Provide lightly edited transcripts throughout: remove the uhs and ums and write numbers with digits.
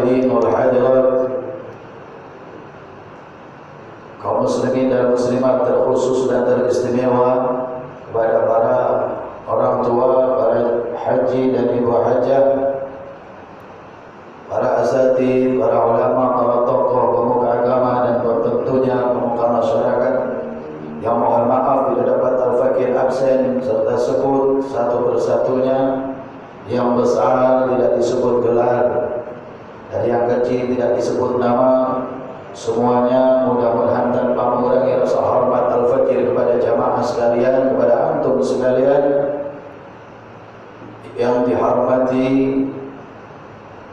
hadirin wal hadirat, kaum muslimin dan muslimat terkhusus dan teristimewa, kepada para orang tua, para haji dan ibu hajah, para asatidz, para ulama, para tokoh pemuka agama, dan tentunya pemuka masyarakat yang mohon maaf bila dapat al-fakir absen, serta sebut satu persatunya. Yang besar tidak disebut gelar, dan yang kecil tidak disebut nama. Semuanya mudah-mudahan tanpa mengurangi rasa hormat al-fakir kepada jamaah sekalian, kepada antum sekalian yang dihormati,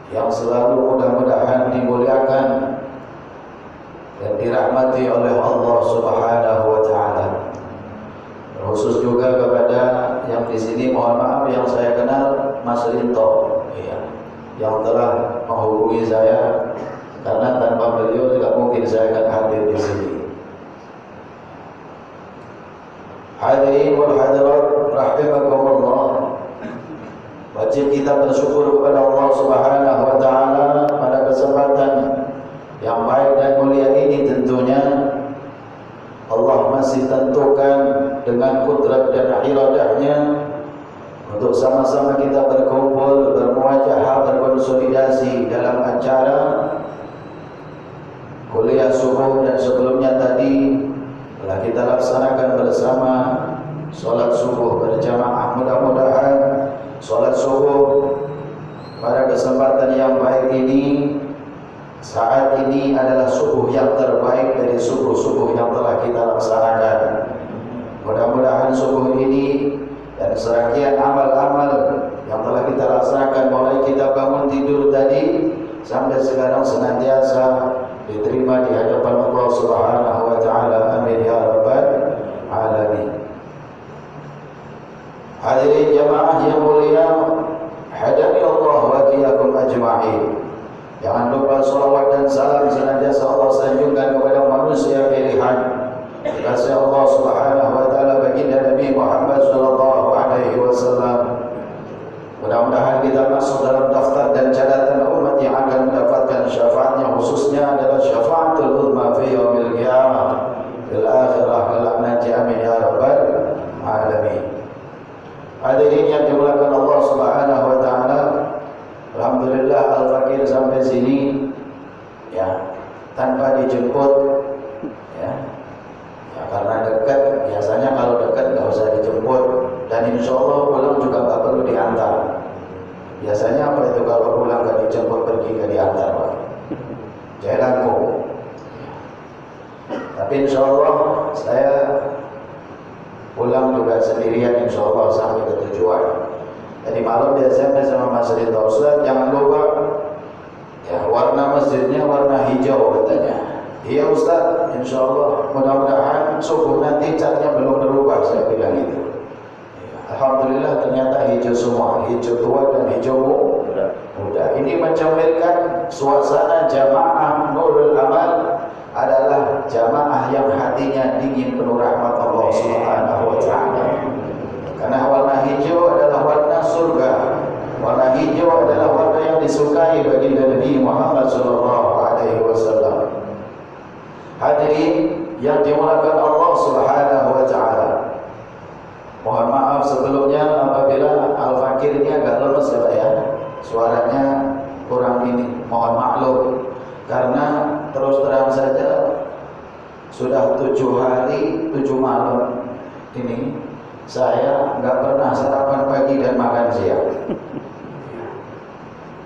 yang selalu mudah-mudahan dimuliakan dan dirahmati oleh Allah Subhanahu wa taala. Khusus juga kepada yang di sini, mohon maaf yang saya kenal, Mas Rinto, ya, yang telah menghubungi saya, karena tanpa beliau tidak mungkin saya akan hadir di sini. Hadirin wal hadirat rahimakumullah, wajib kita bersyukur kepada Allah Subhanahu wa taala pada kesempatan yang baik dan mulia ini. Tentunya Allah masih tentukan dengan kudrat dan iradahnya untuk sama-sama kita berkumpul, bermuajahah, berkonsolidasi dalam acara kuliah subuh. Dan sebelumnya tadi telah kita laksanakan bersama sholat subuh berjamaah. Mudah-mudahan sholat subuh pada kesempatan yang baik ini, saat ini adalah subuh yang terbaik dari subuh-subuh yang telah kita laksanakan. Mudah-mudahan subuh ini dan serangkaian amal-amal yang telah kita laksanakan mulai kita bangun tidur tadi sampai sekarang senantiasa diterima di hadapan Allah Subhanahu wa taala. Amin ya rabbal alamin. Hadirin jamaah yang mulia, hadani Allah wa iyyakum ajma'in. Jangan lupa salawat dan salam senantiasa Allah sanjungkan kepada manusia pilihan kasih Allah Subhanahu wa taala, baginda Nabi Muhammad sallallahu alaihi wasallam. Mudah-mudahan kita masuk dalam daftar dan catatan umat yang akan mendapatkan syafaatnya, khususnya adalah syafaatul uzma fi yaumil qiyamah fil akhirah kelak nanti. Amin ya rabbal alamin. Hadirin yang dimuliakan Allah Subhanahu wa taala, alhamdulillah al-fakir sampai sini ya tanpa dijemput ya. Karena dekat, biasanya kalau dekat nggak usah dijemput, dan insya Allah pulang juga nggak perlu diantar. Biasanya apa itu kalau pulang nggak dijemput, pergi nggak diantar, Pak? Jalanku. Tapi insya Allah saya pulang juga sendirian insya Allah sampai ke tujuan. Jadi malam di SMS sama Mas Rinto, Ustaz jangan lupa ya warna masjidnya warna hijau katanya. Iya Ustaz, insya Allah mudah-mudahan subuh nanti catnya belum berubah, saya bilang itu. Alhamdulillah ternyata hijau semua, hijau tua dan hijau muda. Ini mencerminkan suasana jamaah Nurul Amal adalah jamaah yang hatinya dingin penuh rahmat Allah Subhanahu wa taala. Karena warna hijau adalah warna surga. Warna hijau adalah warna yang disukai baginda Nabi Muhammad sallallahu alaihi wasallam. Hadirin yang dimuliakan Allah Subhanahu wa taala, mohon maaf sebelumnya apabila al-fakir ini agak lemes ya Pak ya, suaranya kurang ini, mohon maklum. Karena terus terang saja sudah 7 hari 7 malam ini saya nggak pernah sarapan pagi dan makan siang.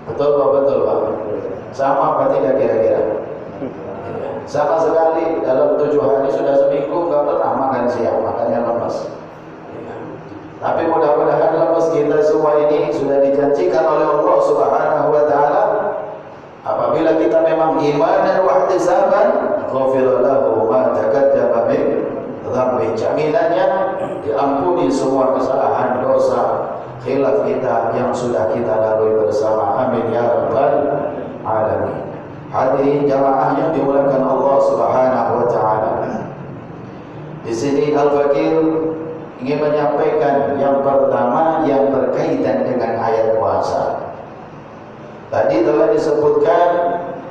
Betul Pak? Betul Pak? Sama apa tidak kira-kira? Sama sekali dalam 7 hari sudah seminggu nggak pernah makan siang, makanya lemas. Tapi mudah-mudahan lemas kita semua ini sudah dijanjikan oleh Allah Subhanahu wa taala, apabila kita memang iman dan wahtisaban, ghafira lahu ma taqaddama min dzambi. Jaminannya diampuni semua kesalahan dosa khilaf kita yang sudah kita lalui bersama. Amin ya rabbal alamin. Hadirin jamaah yang dimuliakan Allah Subhanahu wa taala. Di sini Al-Fakir ingin menyampaikan yang pertama yang berkaitan dengan ayat puasa. Tadi telah apabila disebutkan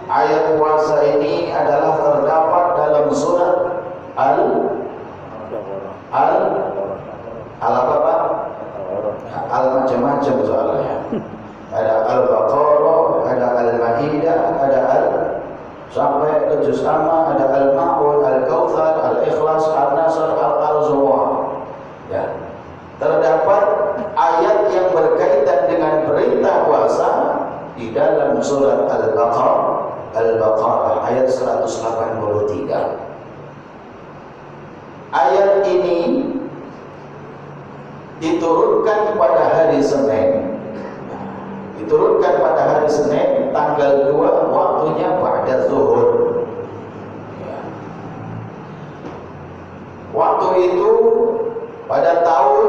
ayat puasa ini adalah terdapat dalam surat Al macam-macam soalnya. Ada Al-Baqarah, ada Al-Maidah, ada sampai ke juz amma, ada Al-Ma'un, Al-Kautsar, Al-Ikhlas, Al-Nasr, Al-Zumar. Ya. Terdapat ayat yang berkaitan dengan perintah puasa di dalam surat Al-Baqarah ayat 183. Ayat ini diturunkan pada hari Senin. Diturunkan pada hari Senin tanggal 2, waktunya ba'da zuhur. Waktu itu pada tahun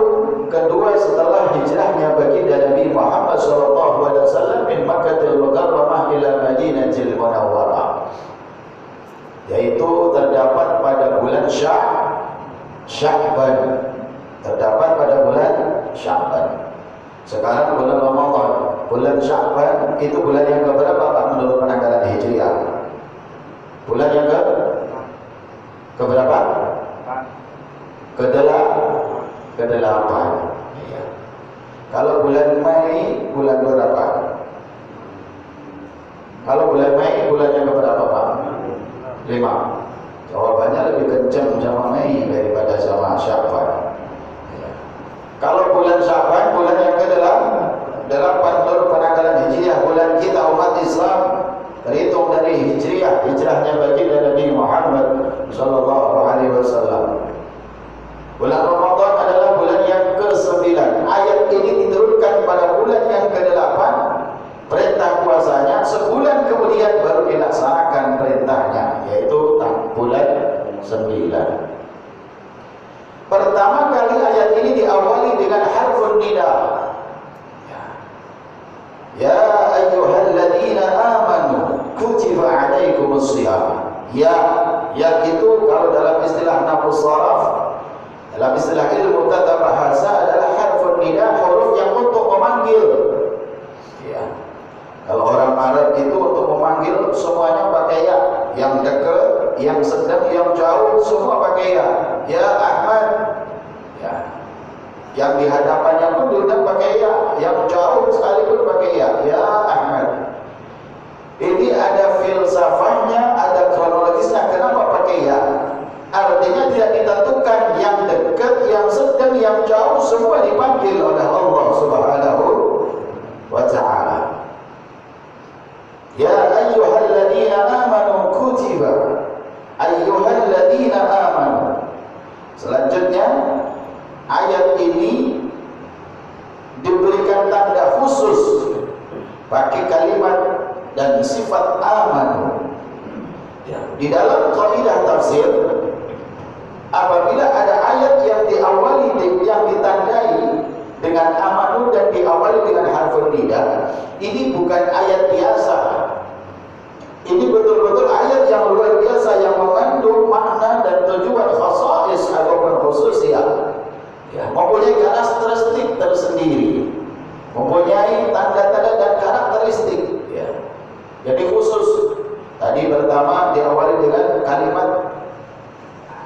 kedua setelah hijrahnya baginda Nabi Muhammad SAW min Makkahil Mukarramah ila Madinatil Munawwarah, yaitu terdapat pada bulan Sya'ban. Terdapat pada bulan Sya'ban. Sekarang bulan Ramadan, bulan Sya'ban itu bulan yang keberapa Pak menurut penanggalan Hijriah? Bulan yang keberapa? Ke-8. Ya. Kalau bulan Mei bulan berapa? Kalau bulan Mei bulan yang keberapa Pak? 5. Jawabannya lebih kencang sama Mei daripada sama Sya'ban. Kalau bulan Sya'ban bulan yang ke-8 menurut penanggalan Hijriah, bulan kita umat Islam terhitung dari hijrahnya baginda Nabi Muhammad sallallahu alaihi wasallam. Bulan Ramadan adalah bulan yang ke-9. Ayat ini diturunkan pada bulan yang ke-8. Perintah puasanya sebulan kemudian baru dilaksanakan perintahnya, yaitu bulan 9. Pertama kali ayat ini diawali dengan harfun nida. Ya ayyuhalladzina amanu kutiba alaikumus shiyam. Ya itu kalau dalam istilah nahwu sharaf, dalam istilah ilmu tata bahasa adalah harfun nida, huruf yang untuk memanggil. Ya. Kalau orang Arab itu untuk memanggil semuanya pakai ya, yang dekat, yang sedang, yang jauh semua pakai ya. Ya Ahmad. Ya. Yang di hadapannya pun diundang pakai ya, yang jauh sekalipun pakai ya. Ya Ahmad. Ini ada filsafahnya, ada kronologisnya. Kenapa pakai ya? Artinya tidak ditentukan, yang dekat, yang sedang, yang jauh semua dipanggil oleh Allah Subhanahu wa ta'ala. Ya ayyuhalladzina amanu kutiba. Ayyuhalladzina amanu. Selanjutnya ayat ini diberikan tanda khusus pakai kalimat dan sifat amanu. Ya, di dalam kaidah tafsir, apabila ada ayat yang diawali yang ditandai dengan amanu dan diawali dengan harfun nida, ini bukan ayat biasa. Ini betul-betul ayat yang luar biasa yang mengandung makna dan tujuan khasais ataupun khususiyah. Ya, mempunyai karakteristik tersendiri, mempunyai tanda-tanda dan karakteristik. Ya. Jadi khusus. Tadi pertama diawali dengan kalimat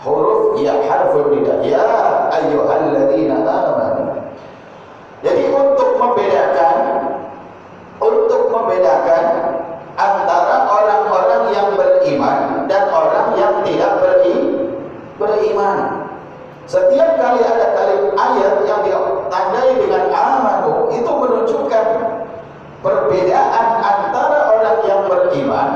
huruf ya, harfun nida. Ya ayyuhalladzina amanu. Jadi untuk membedakan antara orang-orang yang beriman dan orang yang tidak beriman. Setiap kali ada ayat yang ditandai dengan amanu, itu menunjukkan perbedaan antara orang yang beriman,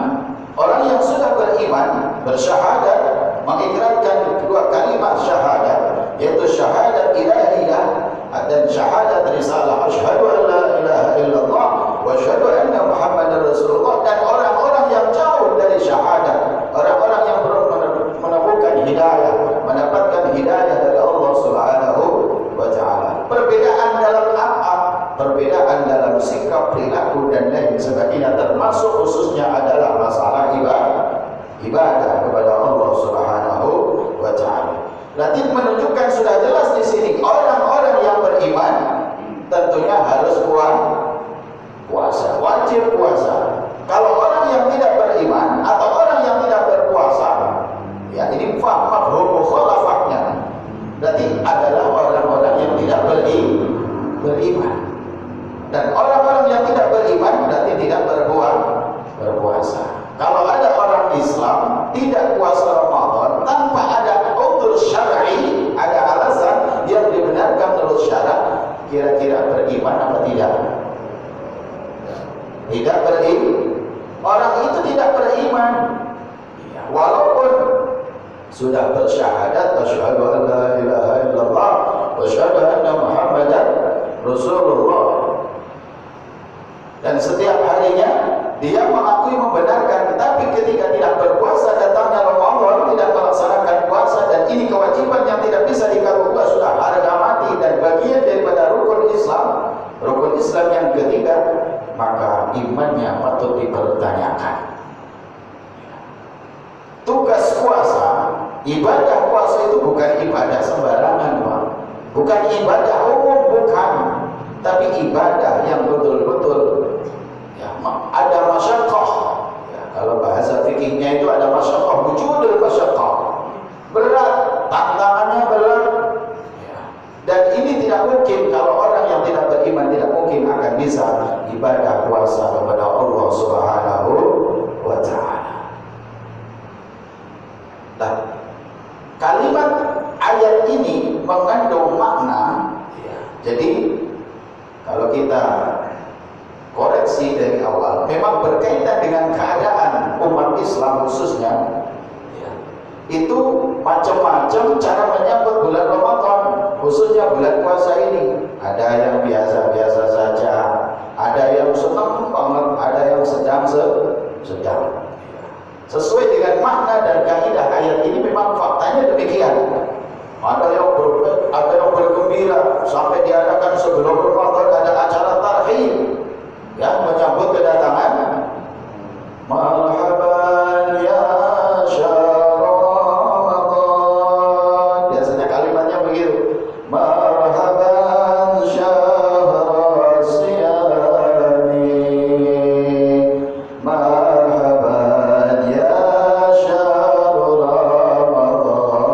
orang yang sudah beriman, bersyahadat, mengikrarkan kedua kalimat syahadat, yaitu syahadat ilahiyah dan syahadat risalah, asyhadu an la ilaha illallah wa asyhadu anna muhammadar rasulullah, dan orang-orang yang jauh dari syahadat, orang-orang yang belum menemukan hidayah, mendapatkan hidayah dari Allah Subhanahu wa ta'ala. Perbedaan dalam apa? Perbedaan dalam sikap, perilaku dan lain sebagainya, termasuk khususnya adalah masalah ibadah kepada Allah Subhanahu wa ta'ala. Berarti menunjukkan sudah jelas di sini orang-orang yang beriman tentunya harus puasa, wajib puasa. tidak puasa Ramadan tanpa ada udzur syar'i, ada alasan yang dibenarkan menurut syarak, kira-kira beriman apa tidak? Tidak beriman. Orang itu tidak beriman. Walaupun sudah bersyahadat asyhadu an la ilaha illallah wa asyhadu anna Muhammadan Rasulullah, dan setiap harinya dia mengakui membenarkan, tetapi ketika tidak berpuasa, datangnya Ramadan, tidak melaksanakan puasa, dan ini kewajiban yang tidak bisa diganggu, sudah harga mati dan bagian daripada rukun Islam yang ketiga, maka imannya patut dipertanyakan. Tugas puasa, ibadah puasa itu bukan ibadah sembarangan, Pak. Bukan ibadah umum, bukan, tapi ibadah yang betul-betul ya, ada masyaqqah. Ya, kalau bahasa fikihnya itu ada masyaqqah, wujudul masyaqqah. Berat, tantangannya berat. Ya. Dan ini tidak mungkin kalau orang yang tidak beriman tidak mungkin akan bisa ibadah puasa kepada Allah Subhanahu wa taala. Nah, kalimat ayat ini mengandung makna. Ya, jadi kalau kita koreksi dari awal, memang berkaitan dengan keadaan umat Islam khususnya, ya, itu macam-macam cara menyambut bulan Ramadan, khususnya bulan puasa ini. Ada yang biasa-biasa saja, ada yang senang banget, ada yang sedang. Sesuai dengan makna dan kaidah ayat ini, memang faktanya demikian. Ada yang bergembira sampai diadakan sebelum Ramadan ada acara tarhib yang menyambut kedatangan marhaban ya syahr Ramadan. Biasanya kalimatnya begitu, marhaban syahr siyami, marhaban ya syahr Ramadan,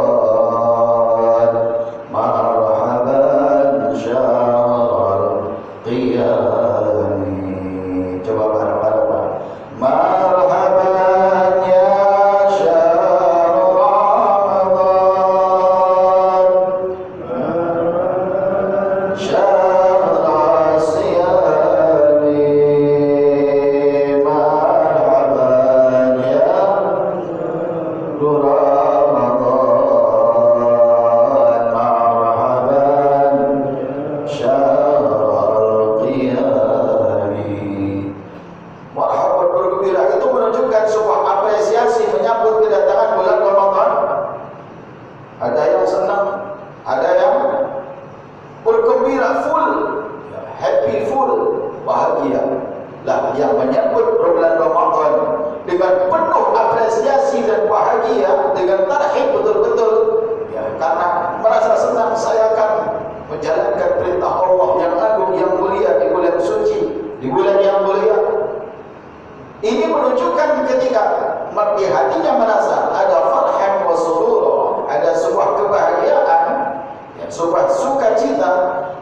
marhaban syahr qiyami. Coba bareng-bareng. Marhaban ya syahr Ramadan, syahr siyami, marhaban ya Ramadan, marhaban syahr qiyami. Marhaban bergembira itu menunjukkan sebuah apresiasi menyambut kedatangan bulan Ramadan. Ada yang senang, ada yang bergembira full, happy full, bahagia. Lah, yang menyambut bulan Ramadan dengan penuh apresiasi dan bahagia, dengan tarhib betul-betul, ya, karena merasa senang saya akan menjalankan perintah Allah yang agung, yang mulia di bulan suci, di bulan yang mulia. Ini menunjukkan ketika di hatinya merasa ada farhan wa surur, ada sebuah kebahagiaan, ya, sebuah sukacita.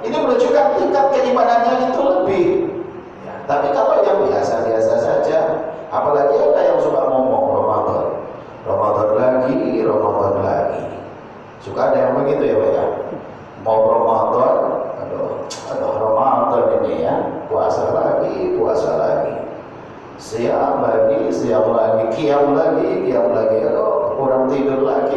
Ini menunjukkan tingkat keimanannya itu lebih. Ya, tapi kalau yang biasa-biasa saja, apalagi ada yang suka ngomong Ramadan lagi. Suka ada yang begitu ya, Pak ya. Mau Ramadan, aduh Ramadan ini ya, puasa lagi. Siap lagi, qiyam lagi, aduh, kurang tidur lagi.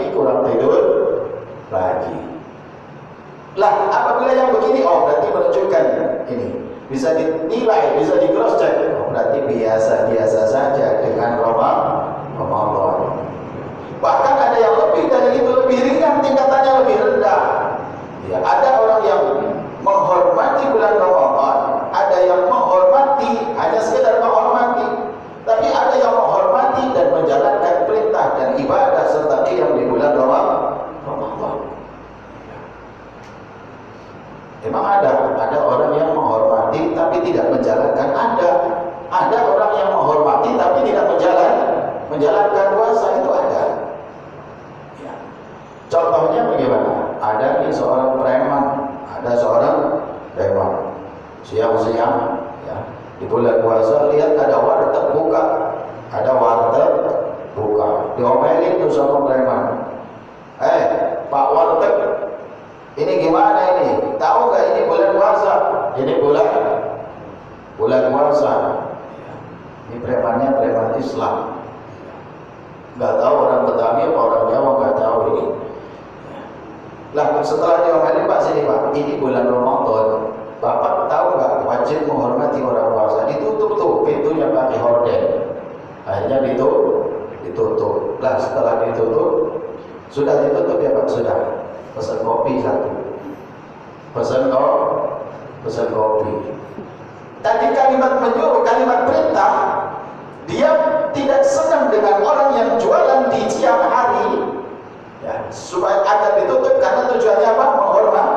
Lah, apabila yang begini, berarti menunjukkan ini bisa dinilai, bisa di cross check. Berarti biasa-biasa saja dengan Ramadan. Bahkan ada yang lebih dari itu, lebih ringan, tingkatannya lebih rendah. Ya, ada orang yang menghormati bulan Ramadan, ada yang menghormati hanya sekedar menghormati, tapi ada yang menghormati dan menjalankan perintah dan ibadah serta qiyam di bulan Ramadan. Memang ada orang yang menghormati tapi tidak menjalankan. Ada orang yang menghormati tapi tidak menjalankan puasa, itu ada. Ya. Contohnya bagaimana? Ada nih seorang preman umat Islam. Nggak tahu orang Betawi apa orang Jawa, nggak tahu ini. Lah setelah diomelin, Pak sini Pak, ini bulan Ramadan, Bapak tahu nggak wajib menghormati orang puasa? Ditutup tuh pintunya pakai horden. Akhirnya ditutup. Lah setelah ditutup, sudah ditutup ya Pak, sudah. Pesan kopi satu. Pesan kopi. Tadi kalimat menyuruh, kalimat perintah. Dia tidak senang dengan orang yang jualan di siang hari, ya, supaya akan ditutup karena tujuannya apa? Menghormat.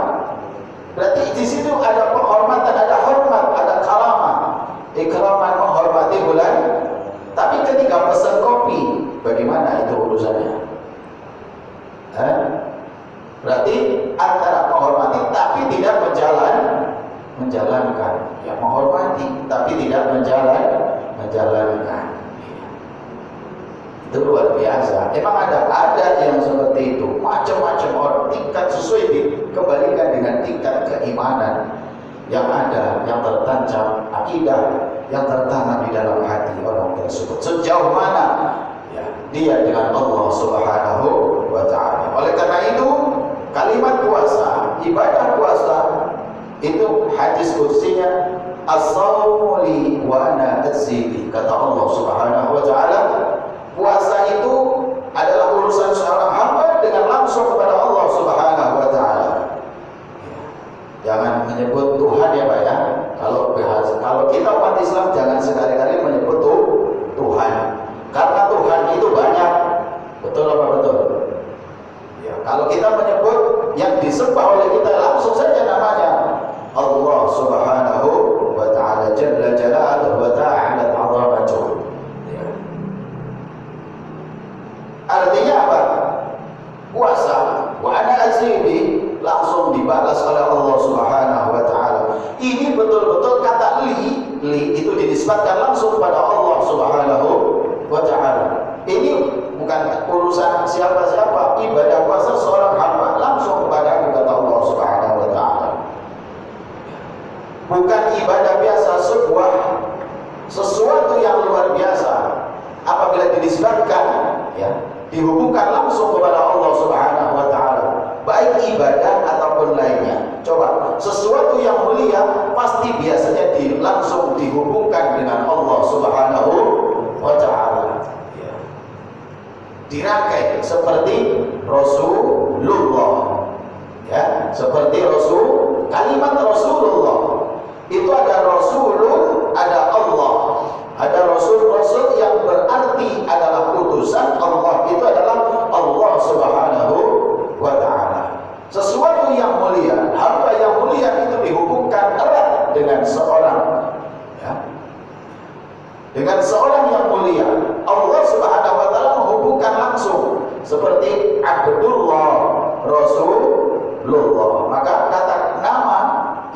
Berarti di situ ada penghormatan, ada hormat, ada karamah, ikraman, menghormati bulan. Tapi ketika pesan kopi, bagaimana itu urusannya? Berarti antara menghormati tapi tidak menjalankan, ya menghormati tapi tidak menjalankan. Itu luar biasa. Emang ada yang seperti itu, macam-macam orang, tingkat sesuai dikembalikan dengan tingkat keimanan yang ada, yang tertancap, akidah yang tertanam di dalam hati orang tersebut. Sejauh mana ya dia dengan Allah Subhanahu wa ta'ala. Oleh karena itu, kalimat puasa, ibadah puasa itu hadis kursinya, as-sawmu li wa ana azzi, kata Allah Subhanahu wa ta'ala. Puasa itu adalah urusan seorang hamba dengan langsung kepada Allah Subhanahu wa ta'ala. Jangan menyebut Tuhan ya Pak ya. Kalau kita umat Islam jangan sekali-kali menyebut Tuhan. Karena Tuhan itu banyak. Betul apa betul? Ya, kalau kita menyebut yang disembah oleh kita langsung saja namanya Allah Subhanahu wa ta'ala, jalla jalaluhu wa ta'ala 'azamatuh. Artinya apa? Puasa wa ana azibi langsung dibalas oleh Allah Subhanahu wa ta'ala. Ini betul-betul kata li itu dinisbatkan langsung pada Allah Subhanahu wa ta'ala. Ini bukan urusan siapa-siapa. Ibadah puasa seorang hamba langsung kepada Allah Subhanahu wa ta'ala. Bukan ibadah biasa, sesuatu yang luar biasa apabila dinisbatkan, ya, dihubungkan langsung kepada Allah Subhanahu wa ta'ala, baik ibadah ataupun lainnya. Coba, sesuatu yang mulia pasti biasanya langsung dihubungkan dengan Allah Subhanahu wa ta'ala, ya. Dirangkai seperti Rasulullah, ya, seperti kalimat Rasulullah. Itu ada Rasulun, ada Allah. Ada Rasul-Rasul yang berarti adalah utusan Allah. Itu adalah Allah Subhanahu wa ta'ala. Sesuatu yang mulia, hamba yang mulia itu dihubungkan erat dengan seorang, ya, dengan seorang yang mulia. Allah Subhanahu wa ta'ala menghubungkan langsung seperti Abdullah, Rasulullah. Maka kata nama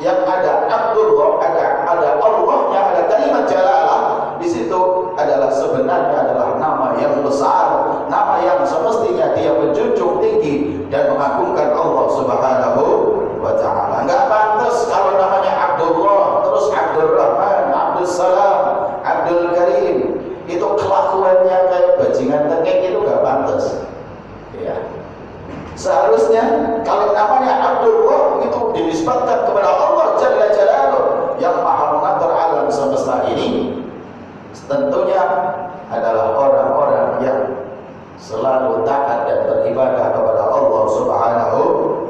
yang ada Abdullah, ada Allahnya, ada kalimat jalalah di situ adalah sebenarnya adalah nama yang besar, nama yang semestinya dia menjunjung tinggi dan mengagungkan Allah Subhanahu wa ta'ala. Enggak pantas kalau namanya Abdullah terus Abdul Rahman, Abdul Salam, Abdul Karim, itu kelakuannya kayak bajingan tengek, itu enggak pantas, ya. Seharusnya kalau namanya Abdullah itu dinisbatkan kepada Allah Jalla Jalaluhu yang maha mengatur alam semesta ini. Tentunya adalah orang-orang yang selalu taat dan beribadah kepada Allah Subhanahu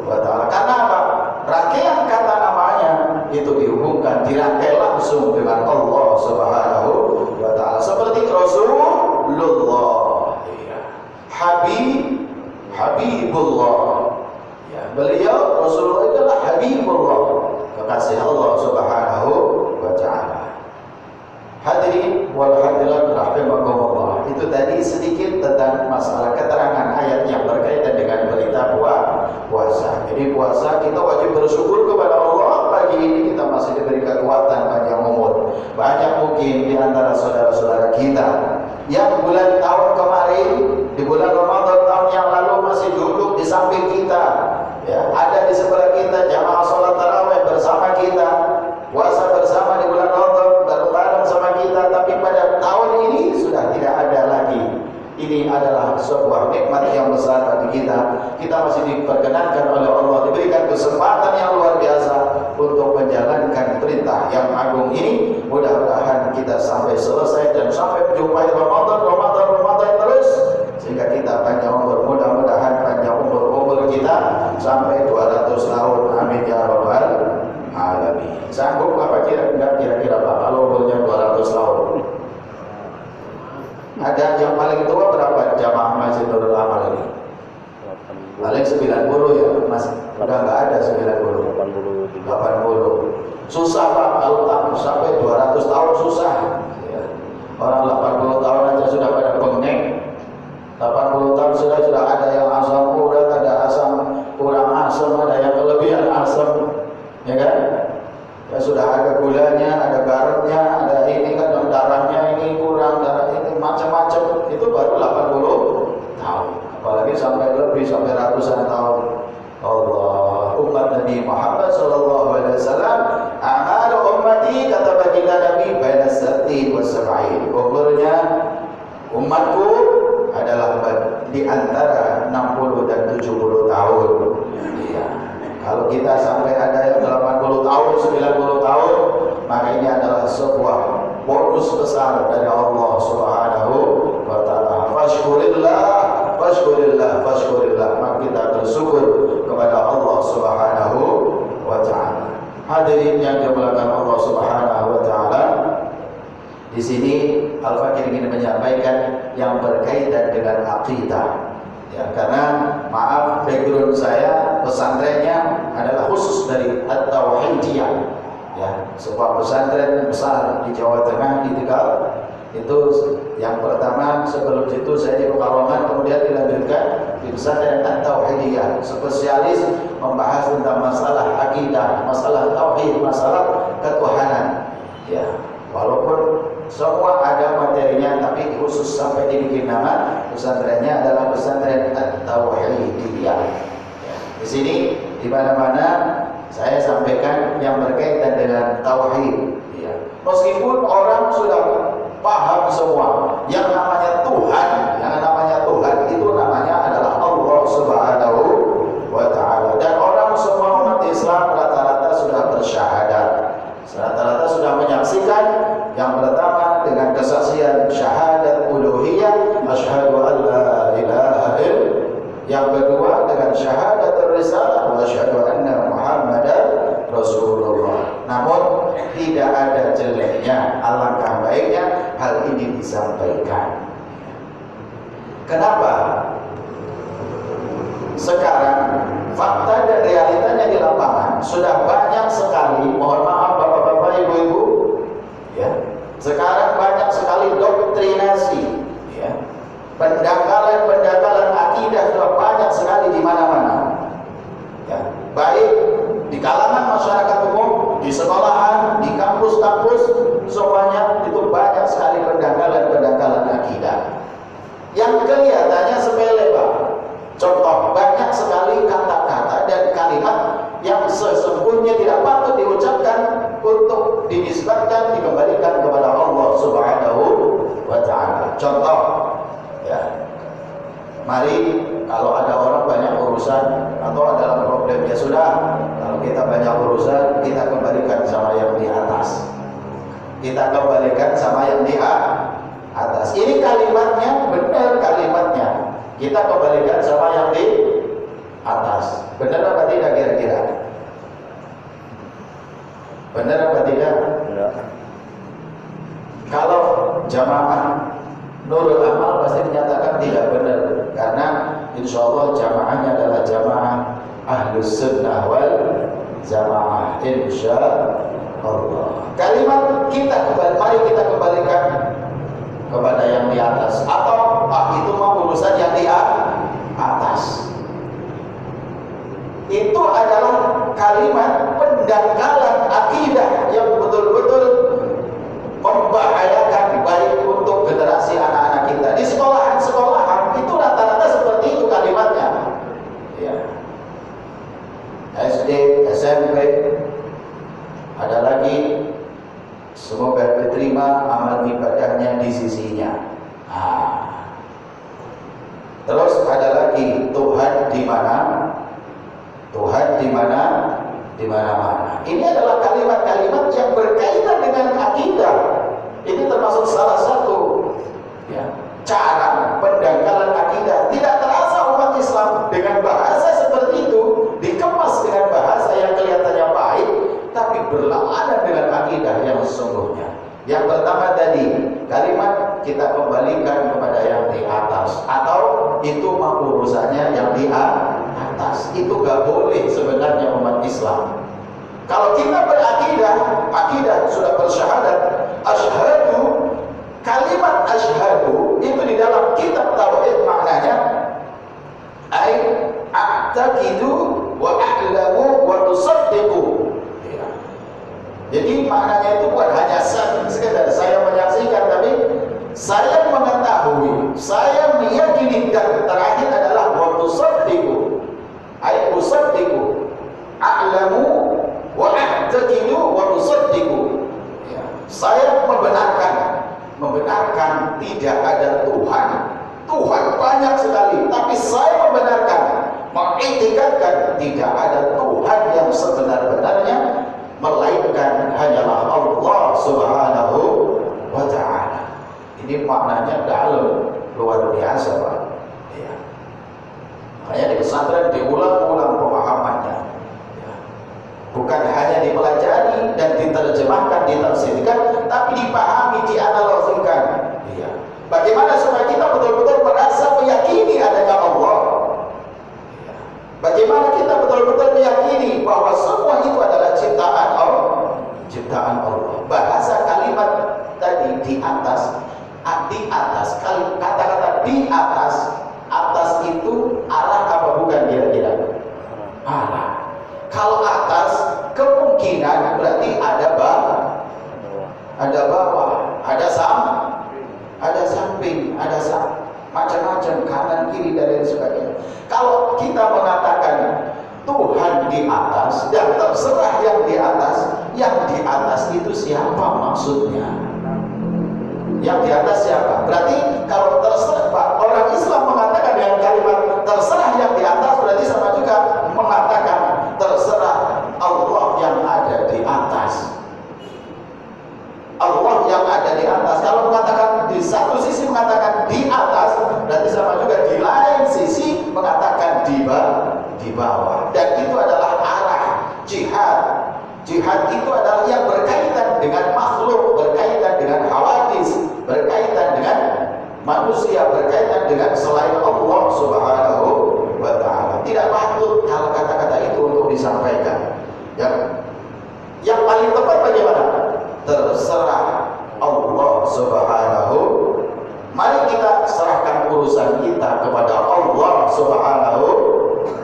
wa ta'ala. Karena apa? Rangkaian kata namanya itu dihubungkan, dirangkai langsung dengan Allah Subhanahu wa ta'ala. Seperti Rasulullah, Habibullah, ya, beliau Rasulullah adalah Habibullah, kekasih Allah Subhanahu wa ta'ala. Hadirin wal hadirat rahimakumullah. Itu tadi sedikit tentang masalah keterangan ayat yang berkaitan dengan berita puasa. Jadi puasa kita wajib bersyukur kepada Allah. Pagi ini kita masih diberi kekuatan panjang umur. Banyak mungkin di antara saudara-saudara kita yang bulan tahun kemarin, di bulan Ramadan tahun yang lalu masih duduk di samping kita, ya, ada di sebelah kita, jamaah sholat tarawih bersama kita, puasa bersama di bulan Ramadan bareng-bareng sama kita, tapi pada tahun ini sudah tidak Ini adalah sebuah nikmat yang besar bagi kita. Kita masih diperkenankan oleh Allah, diberikan kesempatan yang luar biasa untuk menjalankan perintah yang agung ini. Mudah-mudahan kita sampai selesai dan sampai menjumpai Ramadan terus, sehingga kita panjang umur. Mudah-mudahan panjang umur kita sampai 200 tahun. Amin ya rabbal alamin. Sanggup apa kira-kira Pak kalau umurnya 200 tahun? Ada yang paling tua berapa jamaah Masjid Nurul Amal ini? Paling 90 ya Mas. Udah nggak ada 90. 80. Susah Pak kalau tak sampai 200 tahun susah. Ya. Orang 80 tahun aja sudah pada bengek. 80 tahun sudah ada yang asam urat, ada asam kurang asam, ada yang kelebihan asam, ya kan? Ya sudah ada gulanya, ada garamnya, ada ini kan darahnya ini kurang, darah ini macam-macam. Itu baru 80 tahun. Apalagi sampai lebih, sampai ratusan tahun. Allah, umat Nabi Muhammad sallallahu alaihi wasallam, amal ummati kata baginda Nabi baina 60 wa 70. Umurnya umatku adalah di antara 60 dan 70 tahun. Iya. Kalau kita sampai ada yang 80 tahun, 90 tahun, maka ini adalah sebuah bonus besar dari Allah Subhanahu wa taala. Fashkurillah. Maka kita bersyukur kepada Allah Subhanahu wa taala. Hadirin yang dimuliakan Allah Subhanahu wa taala, di sini Al-Fakir ingin menyampaikan yang berkaitan dengan akidah. Ya, karena maaf background saya pesantrennya adalah khusus dari At-Tauhidiyah. Ya, sebuah pesantren besar di Jawa Tengah, di Tegal. Itu yang pertama. Sebelum itu saya di Pekalongan, kemudian dilanjutkan di pesantren At-Tauhidiyah, spesialis membahas tentang masalah akidah, masalah tauhid, masalah ketuhanan. Ya, walaupun semua ada materinya, tapi khusus sampai dibikin nama pesantrennya adalah pesantren At-Tauhidiyah. Ya, di sini di mana-mana saya sampaikan yang berkaitan dengan tauhid. Ya. Meskipun orang sudah paham semua yang namanya Tuhan, itu namanya adalah Allah Subhanahu wa taala. Dan orang semua umat Islam rata-rata sudah bersyahadat. Rata-rata sudah menyaksikan yang pertama dengan kesaksian syahadat uluhiyah, asyhadu an la ilaha illallah. Yang kedua dengan syahadat risalah, wa asyhadu anna Muhammadar Rasulullah. Namun tidak ada jeleknya, alangkah baiknya hal ini disampaikan. Kenapa? Sekarang fakta dan realitanya di lapangan sudah banyak sekali, mohon maaf bapak-bapak, ibu-ibu, ya. Sekarang banyak sekali doktrinasi, ya. Pendangkalan akidah sudah banyak sekali di mana-mana. Ya. Baik di kalangan masyarakat umum, di sekolahan, di kampus-kampus, semuanya itu banyak sekali pendangkalan akidah. Yang kelihatannya sepele, Pak. Contoh, banyak sekali kata-kata dan kalimat yang sesungguhnya tidak patut diucapkan untuk dinisbatkan, dikembalikan kepada Allah Subhanahu wa taala. Contoh, ya. Mari kalau ada orang banyak urusan atau ada problem, ya sudah, kalau kita banyak urusan, kita kembalikan sama yang di atas. Kita kembalikan sama yang di atas. Ini kalimatnya benar, kalimatnya. Kita kembalikan sama yang di atas. Benar apa tidak kira-kira? Benar apa tidak? Benar. Kalau jamaah Nurul Amal pasti menyatakan tidak benar, karena insya Allah jamaahnya adalah jamaah Ahlus Sunnah wal Jamaah, insya Allah. Kalimat kita mari kita kembalikan kepada yang di atas, atau itu mau urusan yang di atas. Itu adalah kalimat pendangkalan akidah yang betul-betul membahayakan, baik untuk generasi anak-anak kita. Di sekolahan itu rata-rata seperti itu kalimatnya. Ya. SD, SMP, ada lagi semoga diterima amal ibadahnya di sisinya. Terus ada lagi Tuhan di mana? Tuhan di mana? Di mana-mana. Ini adalah kalimat-kalimat yang berkaitan dengan akidah. Ini termasuk salah satu ya, cara pendangkalan akidah. Tidak terasa umat Islam dengan bahasa seperti itu dikemas dengan bahasa yang kelihatannya baik, tapi berlawanan dengan akidah yang sesungguhnya. Yang pertama tadi, kalimat kita kembalikan kepada yang di atas, atau itu mah urusannya yang di atas. Itu gak boleh sebenarnya umat Islam. Kalau kita berakidah, akidah sudah bersyahadat, asyhadu, kalimat asyhadu itu di dalam kitab tauhid maknanya ai a'taqidu wa a'lamu wa tusaddiqu. Jadi maknanya itu bukan hanya sekedar saya menyaksikan, tapi saya mengetahui, saya meyakini, dan terakhir adalah wa tusaddiqu. Ai usaddiqu, a'lamu wa a'taqidu wa tusaddiqu. Ya, saya membenarkan tidak ada Tuhan. Tuhan banyak sekali, tapi saya membenarkan, mengiktikadkan tidak ada Tuhan yang sebenar-benarnya, melainkan hanyalah Allah Subhanahu wa ta'ala. Ini maknanya dalam, luar biasa, Pak. Ya. Makanya di pesantren diulang-ulang pemahamannya. Ya. Bukan hanya dipelajari dan diterjemahkan, ditafsirkan, tapi dipahami, dianalogikan. Ya. Bagaimana supaya kita betul-betul merasa meyakini adanya Allah. Ya. Bagaimana kita betul-betul meyakini bahwa semua itu adalah ciptaan Allah. Ciptaan Allah. Bahasa kalimat tadi di atas, kata-kata di atas itu arah apa bukan kira-kira? Arah. Kalau atas kemungkinan berarti ada bawah, ada samping, ada macam-macam, kanan kiri dan lain sebagainya. Kalau kita mengatakan Tuhan di atas dan terserah yang di atas itu siapa maksudnya? Yang di atas siapa? Berarti kalau terserah, orang Islam mengatakan dengan kalimat terserah yang di atas, berarti sama juga mengatakan terserah Allah yang ada di atas. Allah yang ada di atas. Kalau mengatakan di satu sisi mengatakan di atas, berarti sama juga di lain sisi mengatakan di bawah. Dan itu adalah arah jihad. Jihad itu adalah yang berkaitan dengan makhluk, berkaitan dengan hawadis, berkaitan dengan manusia, berkaitan dengan selain Allah Subhanahu wa ta'ala. Tidak patut kalau kata-kata itu untuk disampaikan. Yang paling tepat bagaimana? Terserah Allah Subhanahu. Mari kita serahkan urusan kita kepada Allah Subhanahu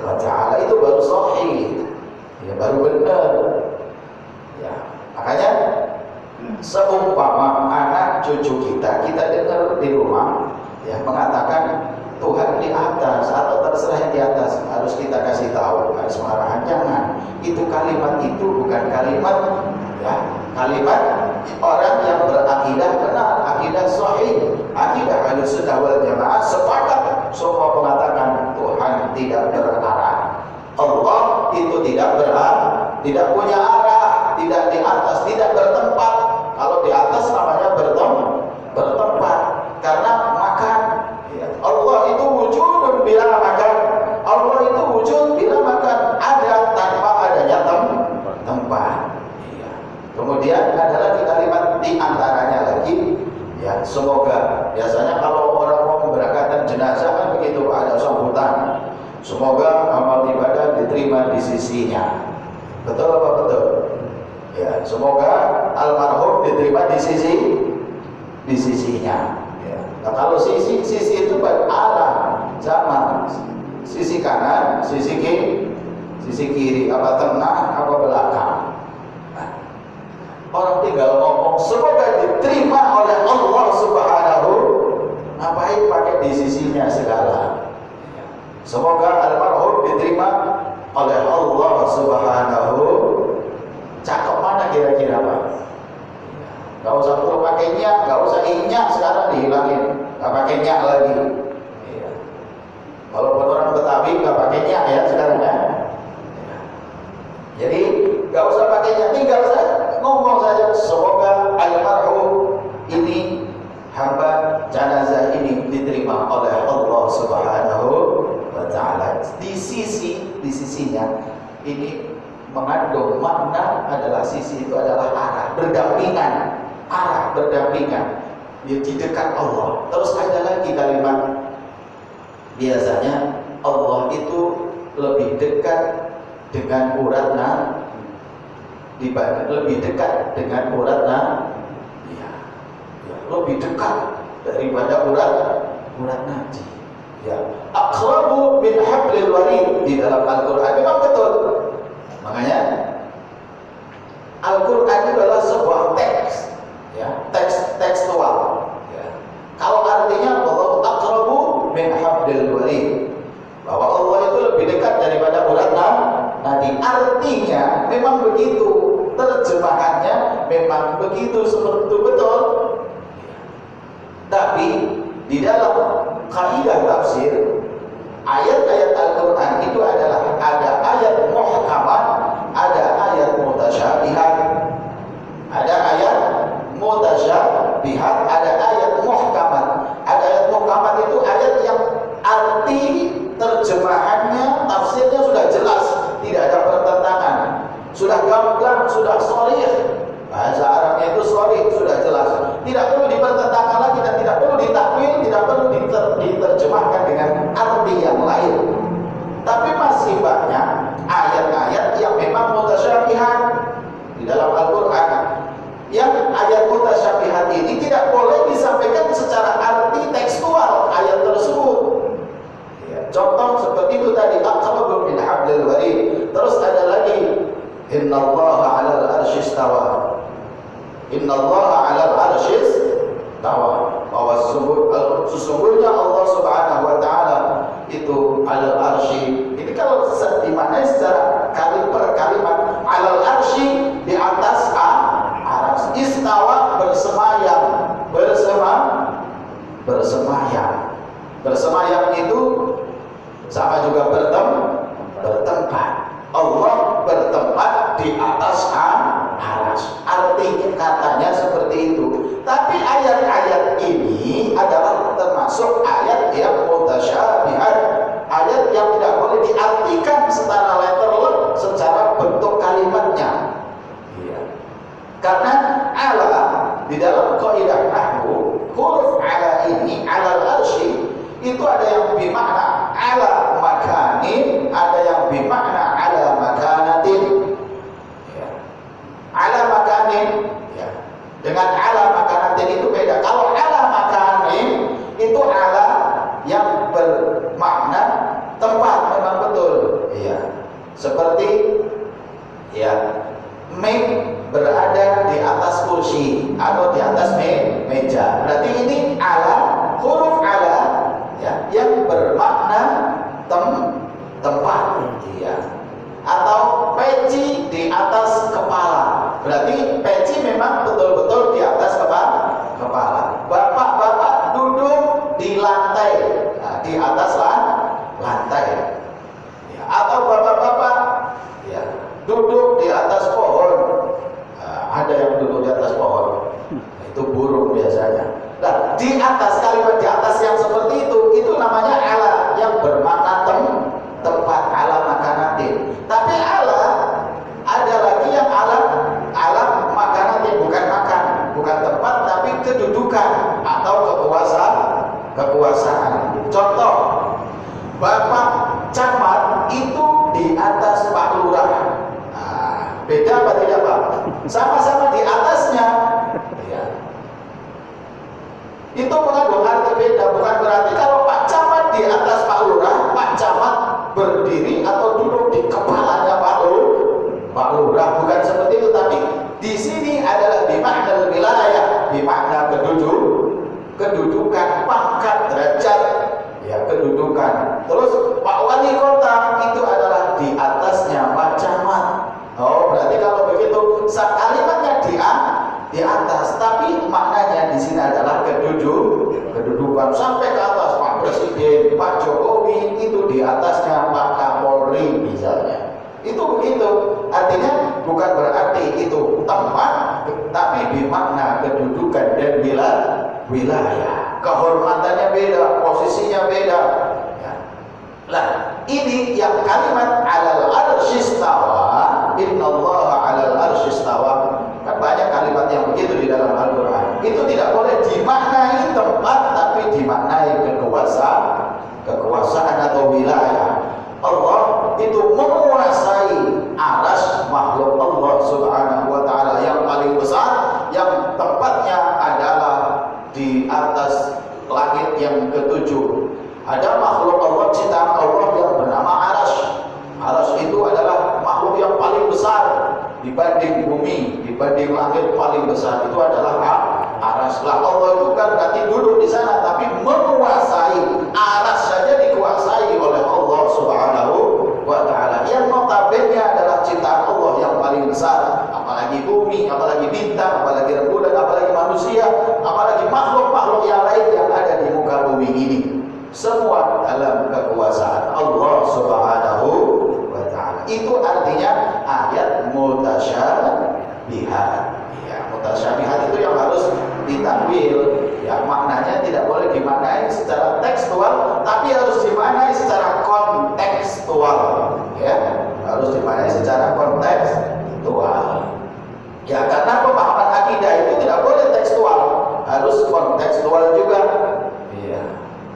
wa ta'ala. Itu baru sahih, ya, baru benar. Ya, makanya seumpama anak cucu kita dengar di rumah ya mengatakan Tuhan di atas atau terserah yang di atas, harus kita kasih tahu, harus mengarahan, jangan. Itu kalimat itu bukan kalimat ya, kalimat orang yang berakidah benar, akidah sahih, akidah Ahlussunnah wal Jamaah sepakat semua mengatakan Tuhan tidak berarah. Allah itu tidak berarah, tidak punya arah, tidak di atas, tidak bertempat. Kalau di atas namanya bertempat karena makan. Ya. Allah itu wujudun bila makan. Allah itu wujud bila makan, ada tanpa adanya tempat. Ya. Kemudian ada lagi kalimat di antaranya lagi. Ya, semoga biasanya kalau orang mau memberangkatkan jenazah kan begitu, ada sambutan. Semoga amal ibadah diterima di sisinya. Betul apa betul? Ya, semoga almarhum diterima di sisinya. Ya. Nah, kalau sisi itu arah zaman, sisi kanan, sisi kiri, apa tengah, apa belakang. Nah, orang tinggal ngomong semoga diterima oleh Allah Subhanahu. Ngapain pakai di sisinya segala? Semoga almarhum diterima oleh Allah Subhanahu. Cakep mana kira-kira Pak? Gak usah perlu pakai nyak, gak usah inyak, sekarang dihilangin, gak pakai nyak lagi. Iya. Walaupun orang Betawi nggak pakai nyak ya sekarang ya. Jadi nggak usah pakai nyak, tinggal saja ngomong saja, semoga almarhum ini, hamba jenazah ini diterima oleh Allah Subhanahu wa Ta'ala. Di sisinya ini mengandung makna, adalah sisi itu adalah arah berdampingan dia di dekat Allah. Terus ada lagi kalimat, biasanya Allah itu lebih dekat dengan urat lebih dekat dengan urat lebih dekat daripada urat nadi. Ya, aqrabu min hablil warid di dalam Al-Qur'an memang betul. Makanya Al-Qur'an itu adalah sebuah teks, ya, tekstual. Ya. Kalau artinya Allah aqrabu min hablil warid, bahwa Allah itu lebih dekat daripada urat nadi. Artinya memang begitu, terjemahannya memang begitu, seperti itu betul. Tapi di dalam kaidah tafsir, ayat-ayat Al-Quran itu adalah ada ayat muhkamat, ada ayat mutasyabihat. Ada ayat mutasyabihat, ada ayat muhkamat. Ada ayat muhkamat itu ayat yang arti terjemahannya, tafsirnya sudah jelas, tidak ada pertentangan, sudah gamblang, sudah sharih. Bahasa Arabnya itu sharih, sudah jelas, tidak perlu dipertentangkan lagi dan tidak perlu ditakwil, tidak perlu diterjemahkan dengan arti yang lain. Tapi masih banyak ayat-ayat yang memang mutasyabihat di dalam Al-Quran, yang ayat mutasyabihat ini tidak boleh disampaikan secara arti tekstual ayat tersebut. Ya, contoh seperti itu tadi, aqrabu min hablil warid. Terus ada lagi, innallaha 'alal arsy istawa. Innallaha 'alal arsy istawa. Bahwa sesungguhnya Allah Subhanahu wa Ta'ala itu 'alal arsy. Ini kalau dimaknai secara kalimat 'alal arsy, di atas arsy. Istawa bersemayam. Bersemayam itu sama juga bertempat. Allah bertempat di atas arsy. Artinya katanya seperti itu. Tapi ayat-ayat ini adalah termasuk ayat yang mutasyabihat, ayat yang tidak boleh diartikan secara letterlek, secara bentuk kalimatnya. Iya. Karena ala di dalam kaidah nahwu, huruf ala ini, alal arsy, itu ada yang bermakna ala makanin, ada yang bermakna ala makanatin. Ya. Ala makanin, ya. Dengan ala makanatin itu beda. Kalau ala makanin itu ala yang bermakna tempat, memang betul. Iya. Seperti ya, berada di atas kursi atau di atas meja. Berarti ini ala, huruf ala, ya, yang bermakna tempat, ya. Atau peci di atas kepala. Berarti peci memang betul-betul di atas kepala. Bapak-bapak duduk di lantai, nah, di atas lantai. Ya. Atau bapak-bapak, ya, duduk di atas pohon. Ada yang duduk di atas pohon, itu burung biasanya. Nah, di atas, kalimat di atas yang seperti itu namanya ala, yang bermakna tempat, ala makanatin. Tapi ala, ada lagi yang ala makanatin, bukan makan, bukan tempat, tapi kedudukan atau kekuasaan. Contoh, Bapak Camat itu di atas Pak Lurah. Beda apa tidak, Pak? Sama-sama di atasnya. Ya. Itu mengandung arti beda. Bukan berarti kalau Pak Camat di atas Pak Lurah, Pak Camat berdiri atau duduk di kepalanya Pak Lurah. Bukan seperti itu. Tapi di sini adalah bimakna wilayah, bimakna kedudukan, pangkat, derajat, ya, kedudukan. Terus Pak Wali Kota itu adalah di atasnya Pak Camat. Oh, berarti kalau begitu kalimatnya di atas, tapi maknanya di sini adalah kedudukan sampai ke atas. Pak Presiden, Pak Jokowi Artinya bukan berarti itu tempat, tapi bermakna kedudukan dan wilayah. Kehormatannya beda, posisinya beda. Ya. Lah, ini yang kalimat alal arsyistawa, innallaha alal arsyistawa. Kan banyak kalimat yang begitu di dalam Al-Quran. Itu tidak boleh dimaknai tempat, tapi dimaknai kekuasaan atau wilayah. Allah itu menguasai aras makhluk Allah subhanahu wa ta'ala yang paling besar, yang tempatnya adalah di atas langit yang ketujuh. Ada makhluk Allah, ciptaan Allah yang bernama aras. Aras itu adalah makhluk yang paling besar dibanding bumi, dibanding langit paling besar itu adalah aras. Lah Allah itu kan berarti duduk di sana, tapi menguasai aras saja dikuasai oleh Allah subhanahu wa ta'ala, yang notabene adalah ciptaan Allah yang paling besar. Apalagi bumi, apalagi bintang, apalagi rembulan, apalagi manusia, apalagi makhluk-makhluk yang lain yang ada di muka bumi ini, semua dalam kekuasaan Allah subhanahu wa ta'ala. Itu artinya ayat mutasyabihat. Ya, mutasyabihat itu yang harus ditakwil. Ya, maknanya tidak boleh dimaknai secara tekstual, tapi harus dimaknai secara kontekstual. Ya, harus dimaknai secara kontekstual. Ya, karena pemahaman akidah itu tidak boleh tekstual, harus kontekstual juga. Ya,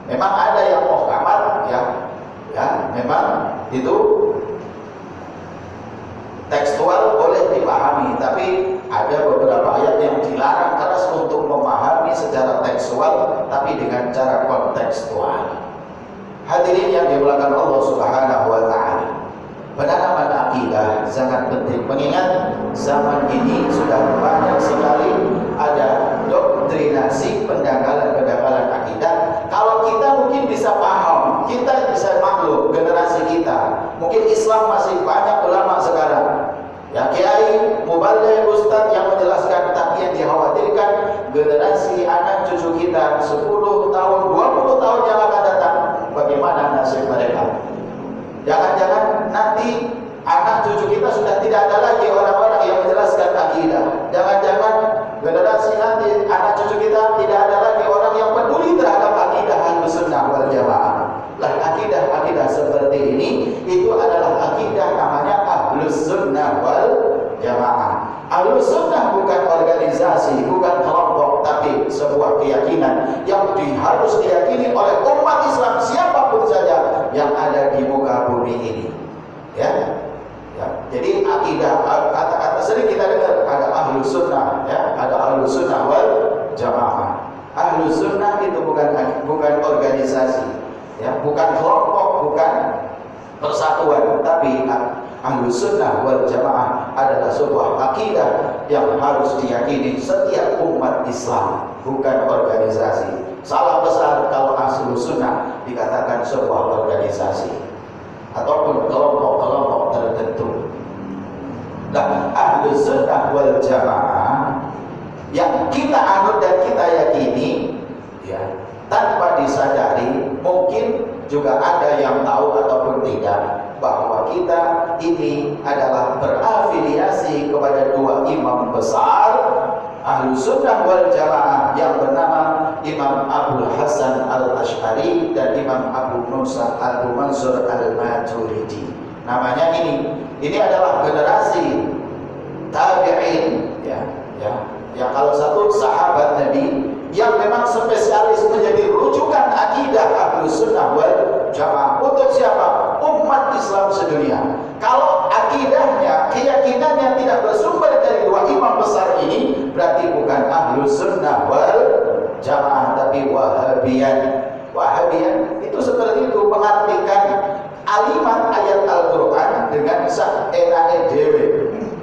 memang ada yang muhkamat, ya, memang itu tekstual boleh dipahami, tapi ada beberapa ayat yang dilarang keras untuk memahami secara tekstual, tapi dengan cara kontekstual. Hadirin yang dimuliakan Allah subhanahu wa ta'ala, penanaman akidah sangat penting, mengingat zaman ini sudah banyak sekali ada doktrinasi pendangkalan-pendangkalan akidah. Kalau kita mungkin bisa paham, kita bisa maklum, generasi kita mungkin Islam masih banyak ulama sekarang, ya, kiai, muballigh, ustaz yang menjelaskan, tapi yang dikhawatirkan generasi anak cucu kita 10 tahun, 20 tahun yang akan datang, bagaimana nasib mereka? Jangan-jangan nanti anak cucu kita sudah tidak ada lagi orang-orang yang menjelaskan akidah. Jangan-jangan generasi nanti anak cucu kita tidak ada lagi orang yang peduli terhadap akidah Ahlussunnah wal Jamaah. Lah, akidah seperti ini itu adalah akidah namanya Ahlussunnah wal Jamaah. Ahlussunnah bukan organisasi, bukan kelompok, tapi sebuah keyakinan yang harus diyakini oleh umat Islam siapapun saja yang ada di muka bumi ini. Ya. Ya, jadi akidah, kata-kata sering kita dengar ada Ahlussunnah, ya, ada Ahlussunnah wal Jamaah. Ahlussunnah itu bukan organisasi, ya, bukan kelompok, bukan persatuan, tapi Ahlussunnah wal Jamaah adalah sebuah akidah yang harus diyakini setiap umat Islam, bukan organisasi. Salah besar kalau Ahlussunnah dikatakan sebuah organisasi ataupun kelompok-kelompok tertentu. Nah, Ahlussunnah wal Jamaah yang kita anut dan kita yakini, ya, tanpa disadari, mungkin juga ada yang tahu ataupun tidak, bahwa kita ini adalah berafiliasi kepada dua imam besar Ahlussunnah wal Jamaah yang bernama Imam Abu Hasan Al-Asy'ari dan Imam Abu Mansur Al-Maturidi. Namanya ini adalah generasi tabi'in, ya, kalau satu sahabat Nabi yang memang spesialis menjadi rujukan akidah Ahlussunnah wal Jamaah untuk siapa? Umat Islam sedunia. Kalau akidahnya, keyakinannya tidak bersumber dari dua imam besar ini, berarti bukan Ahlussunnah wal Jamaah, tapi Wahabiyan. Wahabiyan itu seperti itu, mengartikan alimat ayat Al-Quran dengan saenake dhewe.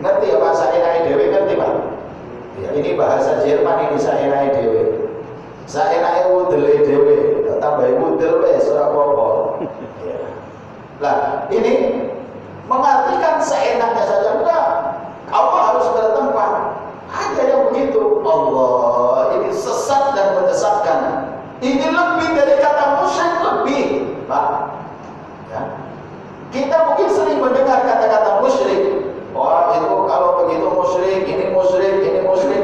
Ngerti ya Pak, saenake dhewe, ngerti Pak? Ya, ini bahasa Jerman, ini saenake dhewe. Saenake wudele dhewe, tambahi wudel wis ora apa-apa. Ya. Lah, ini mengartikan seenaknya saja, enggak. Allah harus bertempat. Ada yang begitu. Allah, ini sesat dan menyesatkan. Ini lebih dari kata musyrik, lebih, Pak. Ya. Kita mungkin sering mendengar kata-kata musyrik, Wah itu kalau begitu musyrik, ini musyrik, ini musyrik.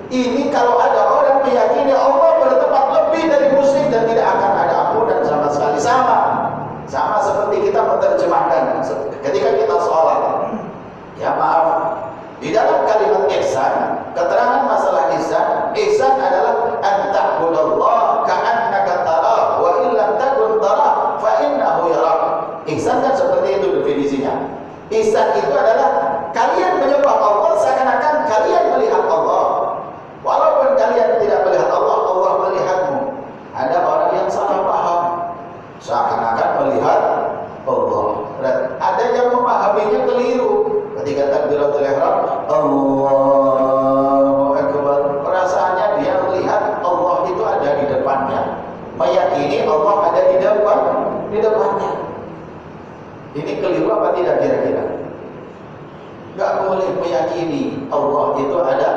Ini kalau ada orang meyakini Allah bertempat lebih dari musyrik dan tidak akan ada ampunan sama sekali. Sama seperti kita menerjemahkan ketika kita sholat. Ya maaf, di dalam kalimat ihsan, keterangan masalah ihsan adalah an ta'budallaha ka'annaka tarah wa illam takun tarah fa innahu yarak. Ihsan kan seperti itu definisinya. Ihsan itu adalah kalian menyembah Allah seakan-akan kalian melihat Allah. Walaupun kalian tidak melihat Allah, Allah melihatmu. Ada orang yang salah paham, seakan-akan melihat Allah. Ada yang memahaminya keliru. Ketika takbiratul ihram, Allahu Akbar, perasaannya dia melihat Allah itu ada di depannya, meyakini Allah ada di depannya. Ini keliru apa tidak kira-kira? Gak boleh meyakini Allah itu ada.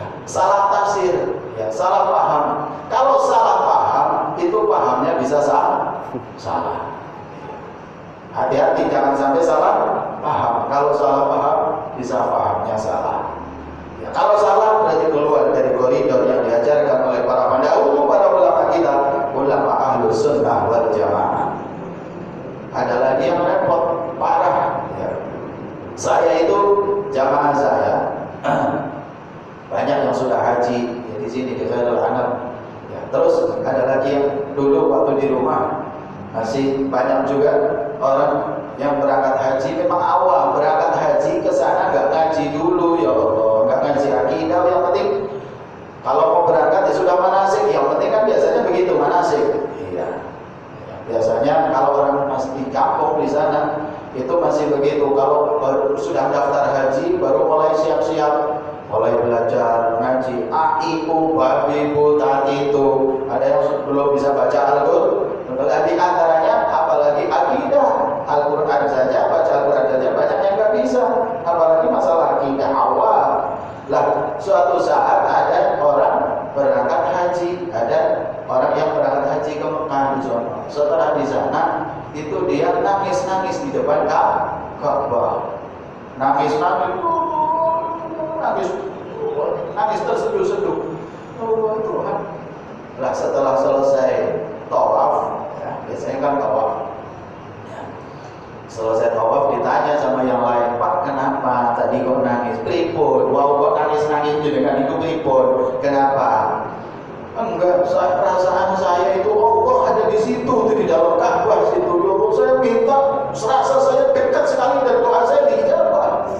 Ya, salah tafsir, ya, salah paham. Kalau salah paham, itu pahamnya bisa salah. Hati-hati jangan sampai salah paham. Kalau salah paham, bisa pahamnya salah. Ya, kalau salah berarti keluar dari koridor yang diajarkan oleh para pendahulu, para ulama kita, ulama ahlus sunnah wal jamaah. Ada lagi yang repot, parah. Ya. Saya itu jamaah saya banyak yang sudah haji ya, di sini di Khairul Anam. Ya, terus ada lagi yang dulu waktu di rumah masih banyak juga orang yang berangkat haji, memang awal berangkat haji ke sana nggak ngaji dulu, ya Allah, nggak ngaji akidah. Yang penting kalau mau berangkat ya sudah manasik, yang penting kan biasanya begitu manasik. Iya. Ya, biasanya kalau orang masih di kampung di sana itu masih begitu. Kalau sudah daftar haji baru mulai siap-siap, mulai belajar ngaji a i u babi bu tati itu. Ada yang belum bisa baca Al-Qur'an, di antaranya apalagi akidah. Al-Qur'an saja, baca Al-Qur'an saja banyak yang nggak bisa, apalagi masalah akidah awal. Lah suatu saat ada orang berangkat haji, ada orang yang berangkat haji ke Mekah di sana. Setelah di sana itu dia nangis-nangis di depan Ka'bah. Nangis terseduh-seduh. Oh Tuhan. Lah setelah selesai tawaf, ya, biasanya kan tawaf. Ya. Selesai tawaf ditanya sama yang lain, Pak kenapa tadi kok nangis? Pripun? Wow kok nangis-nangis dengan itu pripun? Kenapa? Enggak, perasaan saya itu Allah ada di situ, di dalam Ka'bah situ. Allah saya minta, serasa saya dekat sekali dan doa saya dijawab.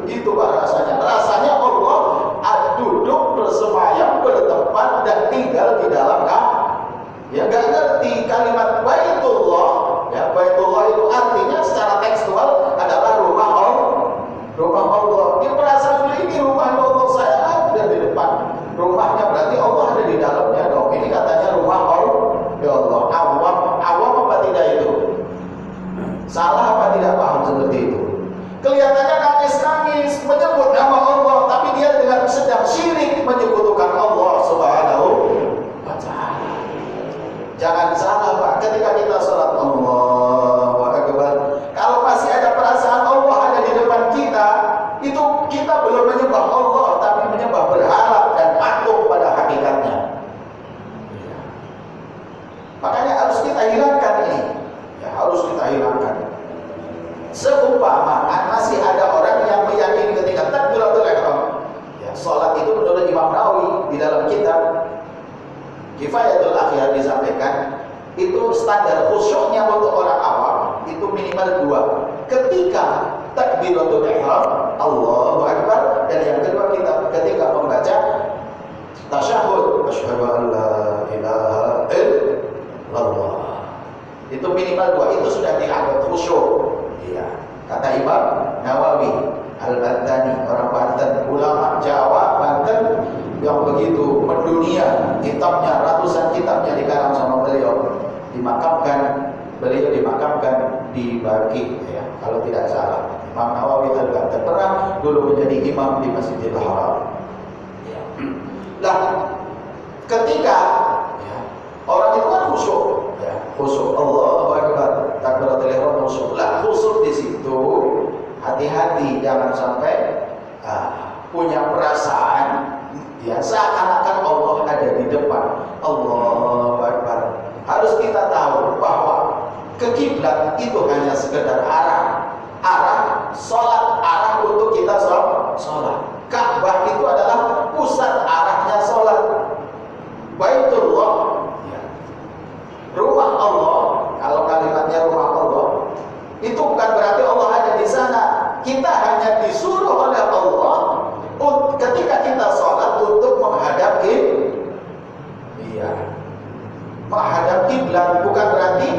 Begitu Pak rasanya. Rasanya Allah duduk bersemayam bertempat dan tinggal di dalam Ka'bah. Ya nggak ngerti kalimat Baitullah. Ya Baitullah itu artinya secara tekstual adalah rumah Allah. Rumah Allah. Dia merasa ini rumah Allah, saya ada di depan. Rumahnya berarti Allah ada di dalamnya dong. Ini katanya rumah Allah. Ya Allah, awam apa tidak itu? Salah apa tidak paham seperti itu? Kelihatannya nangis-nangis menyebut nama Allah, tapi dia dengan sedang syirik menyekutukan Allah Subhanahu wa ta'ala. Jangan salah Pak, ketika kita salat Allahu Akbar, kalau masih ada perasaan Allah ada di depan kita, itu kita belum menyembah Allah, tapi menyembah berhala dan patuh pada hakikatnya. Makanya harus kita hilangkan ini. Ya, harus kita hilangkan. Seumpama masih ada orang yang meyakini ketika takbiratul ihram, ya, salat itu menurut Imam Nawawi di dalam kitab Kifayatul Akhyar disampaikan, itu standar khusyuknya untuk orang awam itu minimal 2. Ketika takbiratul ihram, Allahu Akbar, dan yang kedua kita ketika membaca tasyahud, asyhadu an la ilaha illallah. Itu minimal 2, itu sudah dianggap khusyuk. Ya, kata Imam Nawawi Al-Bantani, orang Banten, ulama Jawa Banten yang begitu mendunia, kitabnya ratusan kitabnya dikarang sama beliau, beliau dimakamkan di Baqi, ya, kalau tidak salah. Imam Nawawi Al-Banten pernah dulu menjadi imam di Masjidil Haram. Ya. Lah, ketika ya, orang itu kan khusyuk, ya, khusyuk Allahu Akbar, takbiratul ihram khusyuk. Lah khusyuk di situ hati-hati, jangan harus kita tahu bahwa ke kiblat itu hanya sekedar arah sholat, arah untuk kita sholat. Ka'bah itu adalah pusat arahnya sholat. Baitullah, ya, rumah Allah. Kalau kalimatnya rumah Allah, itu bukan berarti Allah ada di sana. Kita hanya disuruh oleh Allah ketika kita sholat untuk menghadap menghadap kiblat. Bukan berarti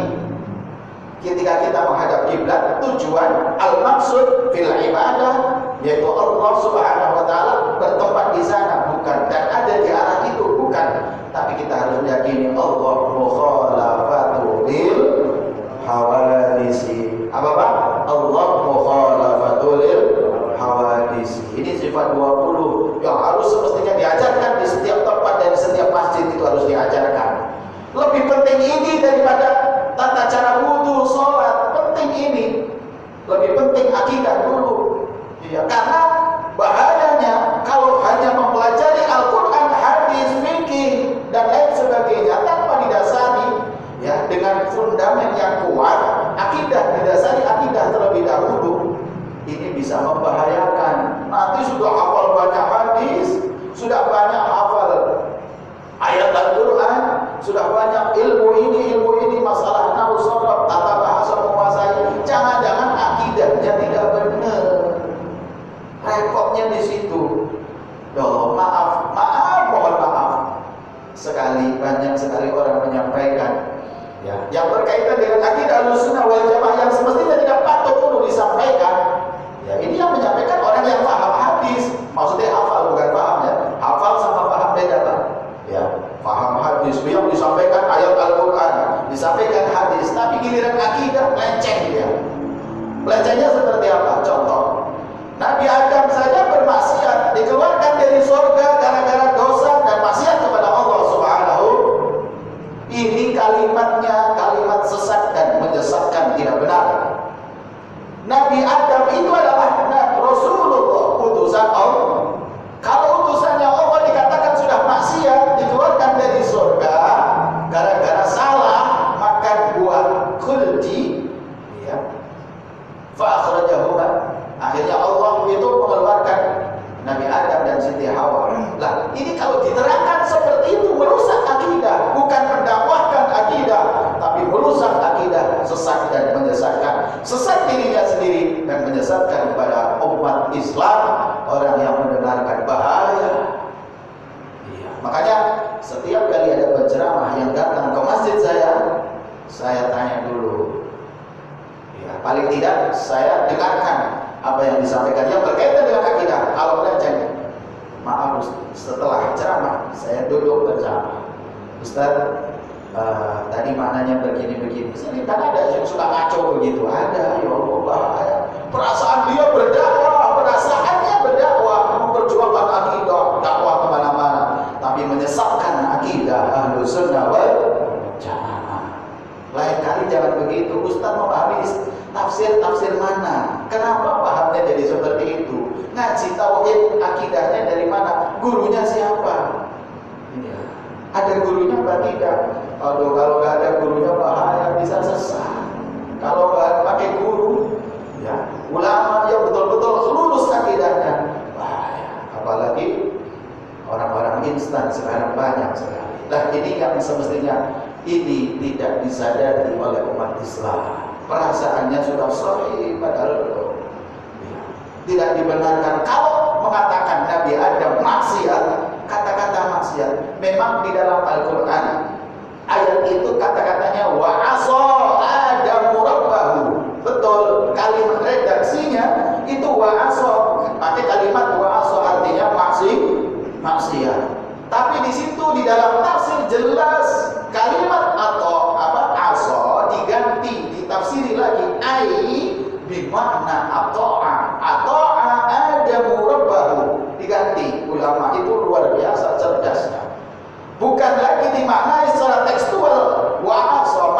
ketika kita menghadap kiblat tujuan al-maksud fil ibadah yaitu Allah Subhanahu wa taala bertempat di sana, bukan, dan ada di arah itu, bukan. Tapi kita harus meyakini Allah mukhalafatul lil hawadisi. Apa Pak? Allah mukhalafatul lil hawadisi. Ini sifat 20 yang harus semestinya diajarkan di setiap tempat dan di setiap masjid, itu harus diajarkan. Lebih penting ini daripada tata cara wudu, sholat. Penting ini. Lebih penting akidah dulu. Ya, karena bahayanya kalau hanya mempelajari Al-Quran, hadis, fikih dan lain sebagainya tanpa didasari ya dengan fundament yang kuat, akidah, didasari akidah terlebih dahulu, ini bisa membahayakan. Nanti sudah hafal banyak hadis, sudah banyak hafal ayat Al-Quran, sudah banyak ilmu ini, masalah nahwu sharaf, tata bahasa menguasai, jangan-jangan akidahnya tidak benar. Repotnya di situ. Mohon maaf, banyak sekali orang menyampaikan ya, yang berkaitan dengan akidah Ahlussunnah wal Jamaah yang semestinya tidak patut perlu disampaikan. Ya, ini yang menyampaikan orang yang paham hadis, maksudnya hafal, bukan paham ya. Hafal sama paham beda Pak. Ya, paham hadis, yang disampaikan ayat Al-Quran, disampaikan hadis, tapi giliran akidah melenceng dia. Melencengnya seperti apa? Contoh, Nabi Adam saja bermaksiat, dikeluarkan dari surga gara-gara dosa dan maksiat kepada Allah Subhanahu. Ini kalimatnya kalimat sesat dan menyesatkan, tidak benar. Nabi Adam itu adalah Rasulullah, utusan Allah. Kalau utusannya Allah dikatakan sudah maksiat, dikeluarkan dari surga gara-gara salah makan buah khuldi, ya, fa'akhrajahuma. Akhirnya Allah itu mengeluarkan Nabi Adam dan Siti Hawa. Lah, ini kalau diterangkan seperti itu merusak akidah, bukan mendakwahkan akidah, tapi merusak akidah, sesat dan menyesatkan. Sesat dirinya sendiri dan menyesatkan kepada umat Islam, orang yang mendengarkan, bahaya. Iya, makanya setiap kali ada penceramah yang datang ke masjid saya tanya dulu. Ya, paling tidak saya dengarkan apa yang disampaikan yang berkaitan dengan akidah. Kalau melenceng, maaf setelah ceramah saya duduk berceramah, Ustaz, tadi maknanya begini-begini. Sini kan ada yang suka ngaco begitu, ada. Ya Allah, bahaya. Perasaan dia berdakwah, perasaannya berdakwah, memperjuangkan akidah, dakwah kemana-mana, tapi menyesatkan akidah Ahlussunnah wal Jamaah. Lain kali jangan begitu. Ustaz memahami tafsir mana? Kenapa pahamnya jadi seperti itu? Ngaji tauhid akidahnya dari mana? Gurunya siapa? Iya. Ada gurunya apa tidak? Aduh, kalau nggak ada gurunya bahaya, bisa sesat. Kalau nggak pakai guru, ya, ulama yang betul-betul lurus akidahnya, bahaya. Apalagi orang-orang instan sekarang banyak sekali. Nah, ini yang semestinya ini tidak disadari oleh umat Islam. Perasaannya sudah sahih padahal tidak dibenarkan. Kalau mengatakan Nabi Adam maksiat, kata-kata maksiat memang di dalam Al-Quran ayat itu kata-katanya wa asa Adamu rabbahu. Betul, kalimat redaksinya itu wa asa, pakai kalimat wa asa artinya maksiat. Tapi di situ di dalam tafsir jelas kalimat atau asa diganti, ditafsiri lagi bimakna ata'a Adamu rabbahu, diganti. Ulama itu luar biasa cerdasnya. Bukan lagi dimaknai secara tekstual wa asa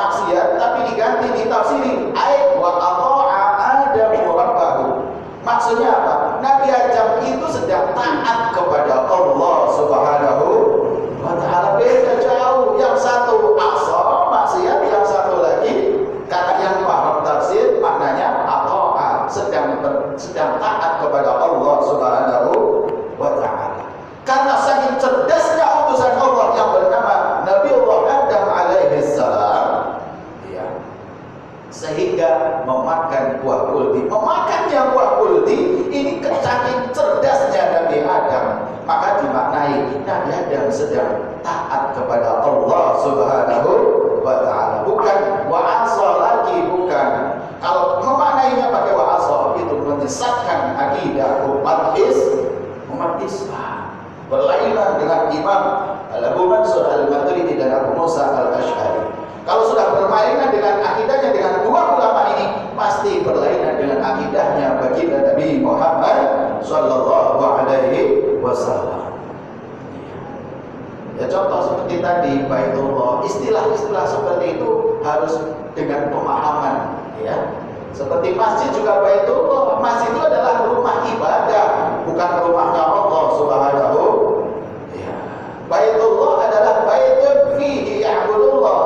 sehingga memakan buah kuldi. Memakannya buah kuldi ini saking cerdasnya Nabi Adam, maka dimaknai Nabi Adam sedang taat kepada Allah Subhanahu wa Ta'ala, bukan wa'asa lagi, bukan. Kalau memaknainya pakai wa'asa itu menyesatkan akidah umat Islam, berlainan dengan Imam Abu Mansur Al-Maturidi dan Abu Musa Al-Asy'ari. Kalau sudah berlainan dengan akidahnya dengan dua ulama ini, pasti berlainan dengan akidahnya baginda Nabi Muhammad sallallahu alaihi wasallam. Ya, contoh seperti tadi Baitullah, istilah-istilah seperti itu harus dengan pemahaman, ya. Seperti masjid juga Baitullah, masjid itu adalah rumah ibadah, bukan rumahnya Allah Subhanahu. Ya. Baitullah adalah baitun fihi ya'budullah.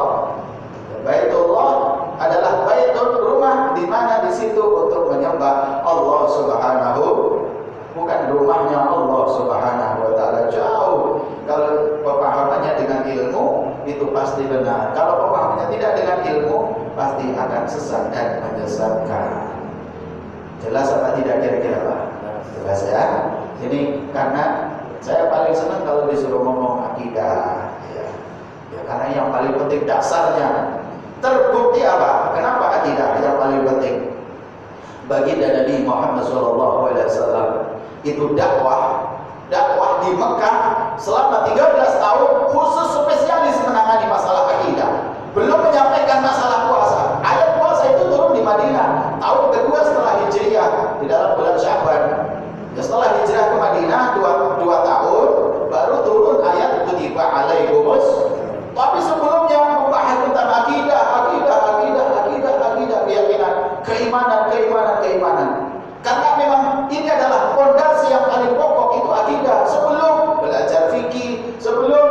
Baitullah adalah baitun, rumah di mana di situ untuk menyembah Allah Subhanahu, bukan rumahnya Allah Subhanahu wa Ta'ala. Jauh. Kalau pemahamannya dengan ilmu itu pasti benar. Kalau pemahamannya tidak dengan ilmu, pasti akan sesat dan menyesatkan. Jelas apa tidak kira-kira Pak? Jelas ya. Ini karena saya paling senang kalau disuruh ngomong akidah, ya. Ya, karena yang paling penting dasarnya. Terbukti apa? Kenapa akidah yang paling penting? Baginda Nabi Muhammad SAW itu dakwah di Mekah selama 13 tahun khusus spesialis menangani masalah akidah. Belum menyampaikan masalah puasa. Ayat puasa itu turun di Madinah tahun kedua setelah Hijriah, di dalam bulan Sya'ban. Ya, setelah hijrah ke Madinah 2 tahun baru turun ayat kutiba alaikumus. Tapi sebelumnya membahas tentang akidah, keyakinan. Karena memang ini adalah fondasi yang paling pokok, itu akidah. Sebelum belajar fikih, sebelum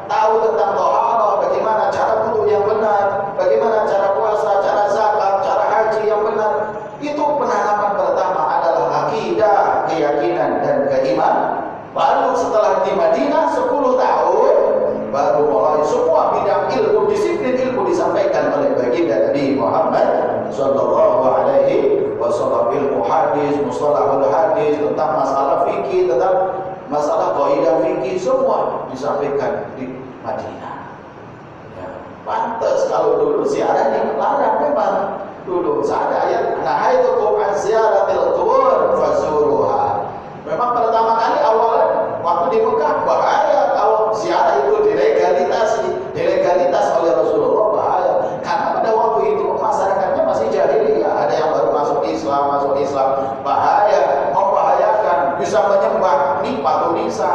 tahu tentang thaharah, bagaimana cara wudu yang benar, bagaimana cara puasa, cara zakat, cara haji yang benar, itu penanaman pertama adalah akidah, keyakinan dan keimanan. Baru setelah di Madinah 10 tahun baru mulai semua bidang ilmu, disiplin ilmu disampaikan oleh baginda Nabi Muhammad sallallahu alaihi wasallam. Ilmu hadis, mustalahul hadis, tentang masalah fikih, tentang masalah kaidah fikih, semua disampaikan di Madinah. Ya, pantas kalau dulu ziarah dilarang memang. Dulu ada ayat nahaitukum an ziyaratil qubur fazuruha. Memang pertama kali awalnya waktu di Mekah bahaya kalau ziarah itu dilegalitas oleh Rasulullah, bahaya. Karena pada waktu itu masyarakatnya masih jahiliyah, ada yang baru masuk Islam, bahaya, membahayakan, bisa menyembah Patu Nisa,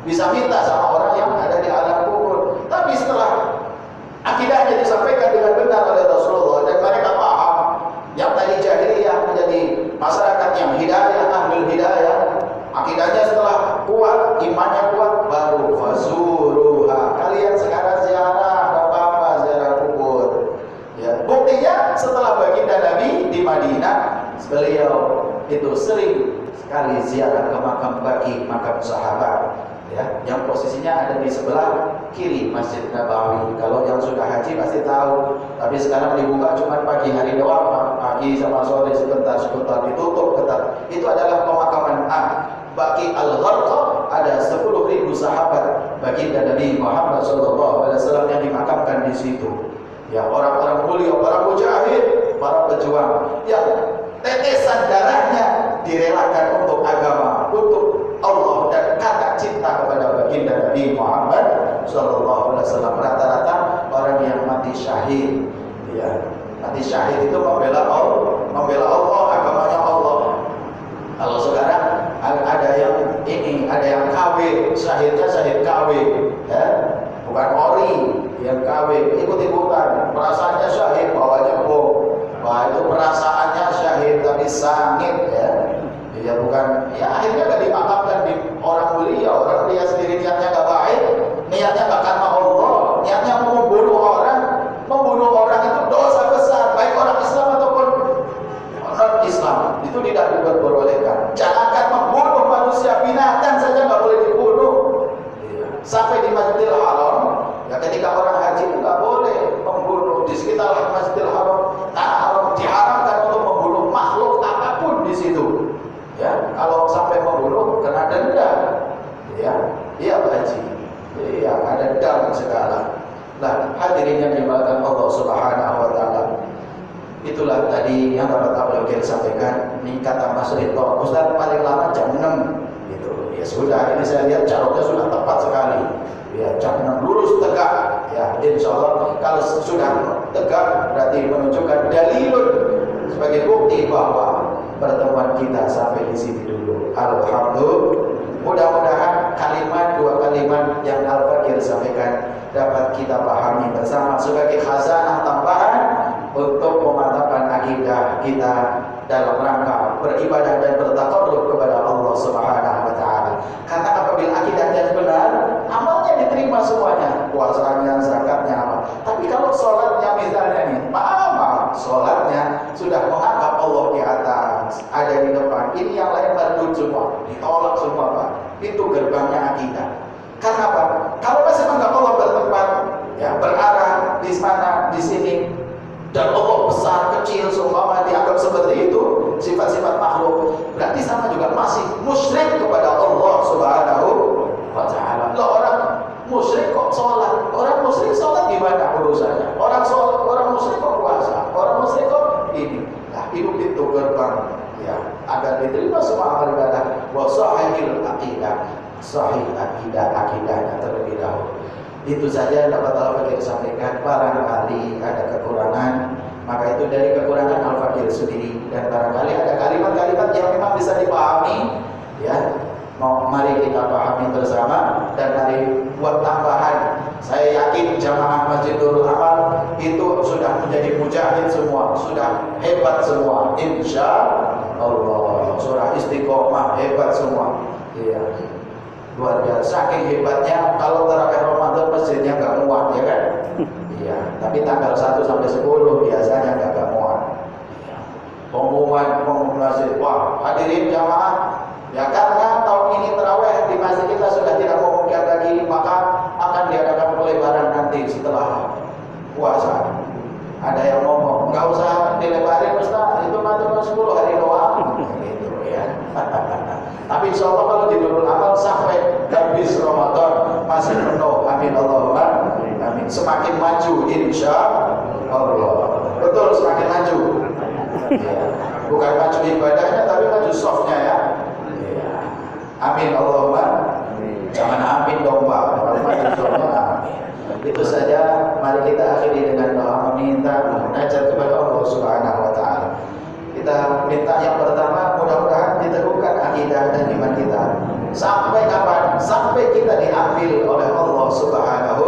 bisa minta sama orang yang ada di alam kubur. Tapi setelah akidahnya disampaikan dengan benar oleh Rasulullah dan mereka paham, yang tadi jahiliyah menjadi masyarakat yang hidayah, ahlul hidayah. Akidahnya setelah kuat, imannya kuat, baru fazuruha. Kalian sekarang ziarah, gak apa-apa ziarah kubur. Ya, buktinya setelah baginda Nabi di Madinah, beliau itu sering sekali ziarah ke makam baqi, makam sahabat. Ya, yang posisinya ada di sebelah kiri Masjid Nabawi. Kalau yang sudah haji pasti tahu. Tapi sekarang dibuka cuma pagi hari doang, pagi sama sore sebentar ditutup ketat. Itu adalah pemakaman Baqi Al-Gharqad, ada 10.000 sahabat baginda Nabi Muhammad SAW yang dimakamkan di situ. Ya, orang-orang mulia, para mujahid, para pejuang yang tetesan darahnya direlakan untuk agama, untuk Allah dan karena cinta kepada baginda Nabi Muhammad SAW. Rata-rata orang yang mati syahid, ya, mati syahid itu membela Allah, agamanya Allah. Kalau sekarang ada yang KW, syahidnya syahid KW, ya, bukan ori, yang KW ikut-ikutan, perasaannya syahid, bawanya bom. Wah, itu perasaannya syahid tapi sangit, ya. Ya bukan, ya akhirnya gak dimakamkan di orang mulia. Orang dia sendiri niatnya gak baik, niatnya gak karena Allah, niatnya membunuh orang itu dosa besar, baik orang Islam ataupun non Islam, itu tidak diperbolehkan. Jangankan membunuh manusia, binatang saja gak boleh dibunuh. Sampai di Masjidil Haram, ya ketika orang haji itu gak boleh membunuh di sekitar Masjidil Haram. Itulah tadi yang dapat Abdul Ghani sampaikan. Ini kata Mas Rito, Ustaz paling lama jam 6 gitu. Ya sudah, ini saya lihat caranya sudah tepat sekali. Ya, jam 6 lurus tegak. Ya, insya Allah kalau sudah tegak berarti menunjukkan dalilun sebagai bukti bahwa pertemuan kita sampai di sini dulu. Alhamdulillah. Mudah-mudahan dua kalimat yang Al-Fakir sampaikan dapat kita pahami bersama sebagai khazanah tambahan untuk pemantapan akidah kita dalam rangka beribadah dan bertaqarrub kepada Allah Subhanahu wa taala. Karena apabila akidahnya benar, amalnya diterima semuanya, puasanya, zakatnya apa. Tapi kalau sholatnya misalnya nih, amal sholatnya sudah menganggap Allah di atas, ada di depan, ini yang lain merdut semua, ditolak semua Pak. Itu gerbangnya akidah. Karena apa? Kalau masih menganggap Allah bertempat, ya berarah di mana, di sini, dan Allah besar, kecil, seumpama dianggap seperti itu, sifat-sifat makhluk, berarti sama juga masih musyrik kepada Allah Subhanahu wa ta'ala. Loh, orang musyrik kok sholat? Orang musyrik sholat gimana urusannya? Orang musyrik kok puasa? Orang musyrik kok ini? Nah, hidup itu gerbang, ya, agar diterima semua amal ibadah. Wa sahihil aqidah, sahih akidahnya terlebih dahulu. Itu saja dapat Al-Fakir sampaikan. Barangkali ada kekurangan, maka itu dari kekurangan Al-Fakir sendiri. Dan barangkali ada kalimat-kalimat yang memang bisa dipahami, ya. Mari kita pahami bersama dan mari buat tambahan. Saya yakin jamaah Masjid Nurul Amal itu sudah menjadi mujahid semua, sudah hebat semua, insya Allah. Surah Istiqomah hebat semua, iya. Luar biasa, saking hebatnya kalau tarawih Ramadan masjidnya nggak muat, ya kan? Iya, tapi tanggal 1 sampai 10 biasanya nggak muat. Iya. Pengumuman masjid, wah hadirin jamaah, ya karena tahun ini tarawih di masjid kita sudah tidak memungkinkan lagi, maka akan diadakan pelebaran nanti setelah puasa. Ada yang ngomong, nggak usah dilebarin Ustaz, itu cuma 10 hari doang, gitu ya. Tapi insya Allah kalau di Nurul Amal sampai habis Ramadan masih penuh, amin Allahumma amin. Semakin maju insya Allah, betul, semakin maju, ya. Bukan maju ibadahnya tapi maju softnya, ya, ya. Amin Allahumma, jangan amin dong Pak, maju softnya amin. Itu saja, mari kita akhiri dengan doa meminta munajat kepada Allah Subhanahu wa taala. Kita minta yang pertama, mudah-mudahan diteguhkan akidah dan iman kita. Sampai kapan? Sampai kita diambil oleh Allah Subhanahu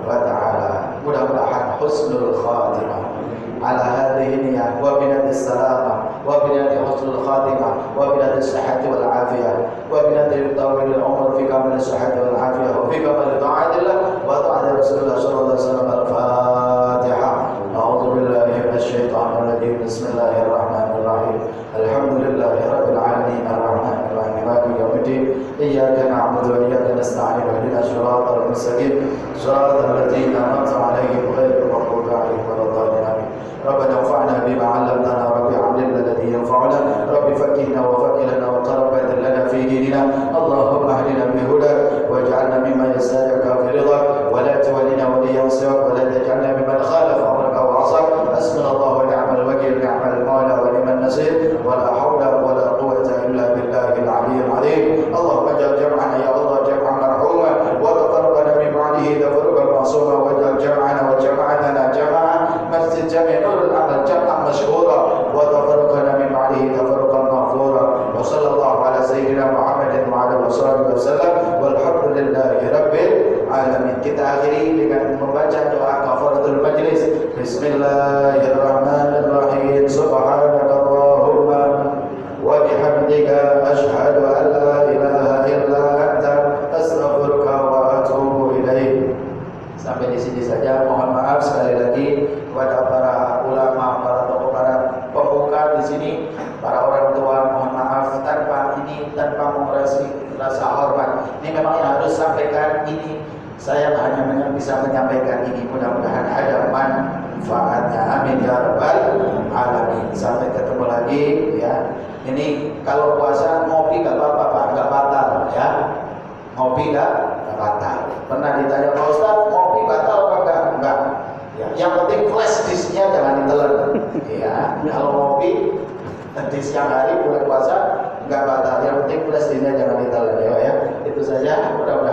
wa taala. Mudah-mudahan husnul khatimah. Ala hadhihi niyyah wa binatis salamah wa binati husnul khatimah wa binatis sihhati wal afiyah wa binati tawilil umur fi kamalis sihhati wal afiyah wa fi kamal ta'atillah wa ta'ala Rasulullah sallallahu alaihi wasallam. Al-Fatihah. A'udzu billahi minasy syaithanir rajim. Bismillahirrahmanirrahim. Alhamdulillahi rabbil alamin arrahmanir rahim maliki yaumiddin. Iyyaka na'budu wa iyyaka nasta'in. Ihdinas siratal mustaqim. Siratal ladzina an'amta 'alaihim ghairil maghdubi 'alaihim waladdallin. ربنا انفعنا بما علمتنا، رب علمنا الذي ينفعنا، رب فقهنا وفقهنا وقرب لنا في ديننا. اللهم اهدنا بهداك واجعلنا ممن يستهديك في رضاك ولا تولنا وليا سواك ولا تجعلنا ممن خالف امرك وعصاك. حسبنا الله ونعم الوكيل، نعم المولى ونعم النصير، ولا حول ولا قوة الا بالله العلي العظيم. اللهم اجعل جمعنا يا الله جمعا مرحوما وتفرقنا من بعده تفرقا معصوما، واجعل جمعنا وجماعتنا جمعا مسجد جميع نور العمل جمعا مشهورا وتفرقنا من بعده تفرقا مغفورا. وصلى الله على سيدنا محمد وعلى اله وصحبه وسلم والحمد لله رب العالمين. Kita akhiri dengan membaca doa kafaratul majlis. Bismillahirrahmanirrahim. Subhanakallahumma wa bihamdika asyhadu an la ilaha illa anta astaghfiruka wa atubu ilaik. Sampai di sini saja. Mohon maaf sekali lagi kepada para ulama, para tokoh, para pemuka di sini, para orang tua. Mohon maaf tanpa mengurangi rasa hormat. Ini memang yang harus sampaikan ini. Saya hanya bisa menyampaikan ini. Mudah-mudahan ada manfaatnya. Amin ya rabbal alamin. Sampai ketemu lagi, ya. Ini kalau puasa ngopi nggak apa-apa Pak, nggak batal, ya. Ngopi nggak batal. Pernah ditanya Pak Ustaz, ngopi batal apa enggak? Enggak. Ya, yang penting flash disknya jangan ditelan. Ya, kalau ngopi di siang hari bulan puasa nggak batal. Yang penting plus dinnya jangan ditelan ya, Pak ya. Itu saja. Mudah-mudahan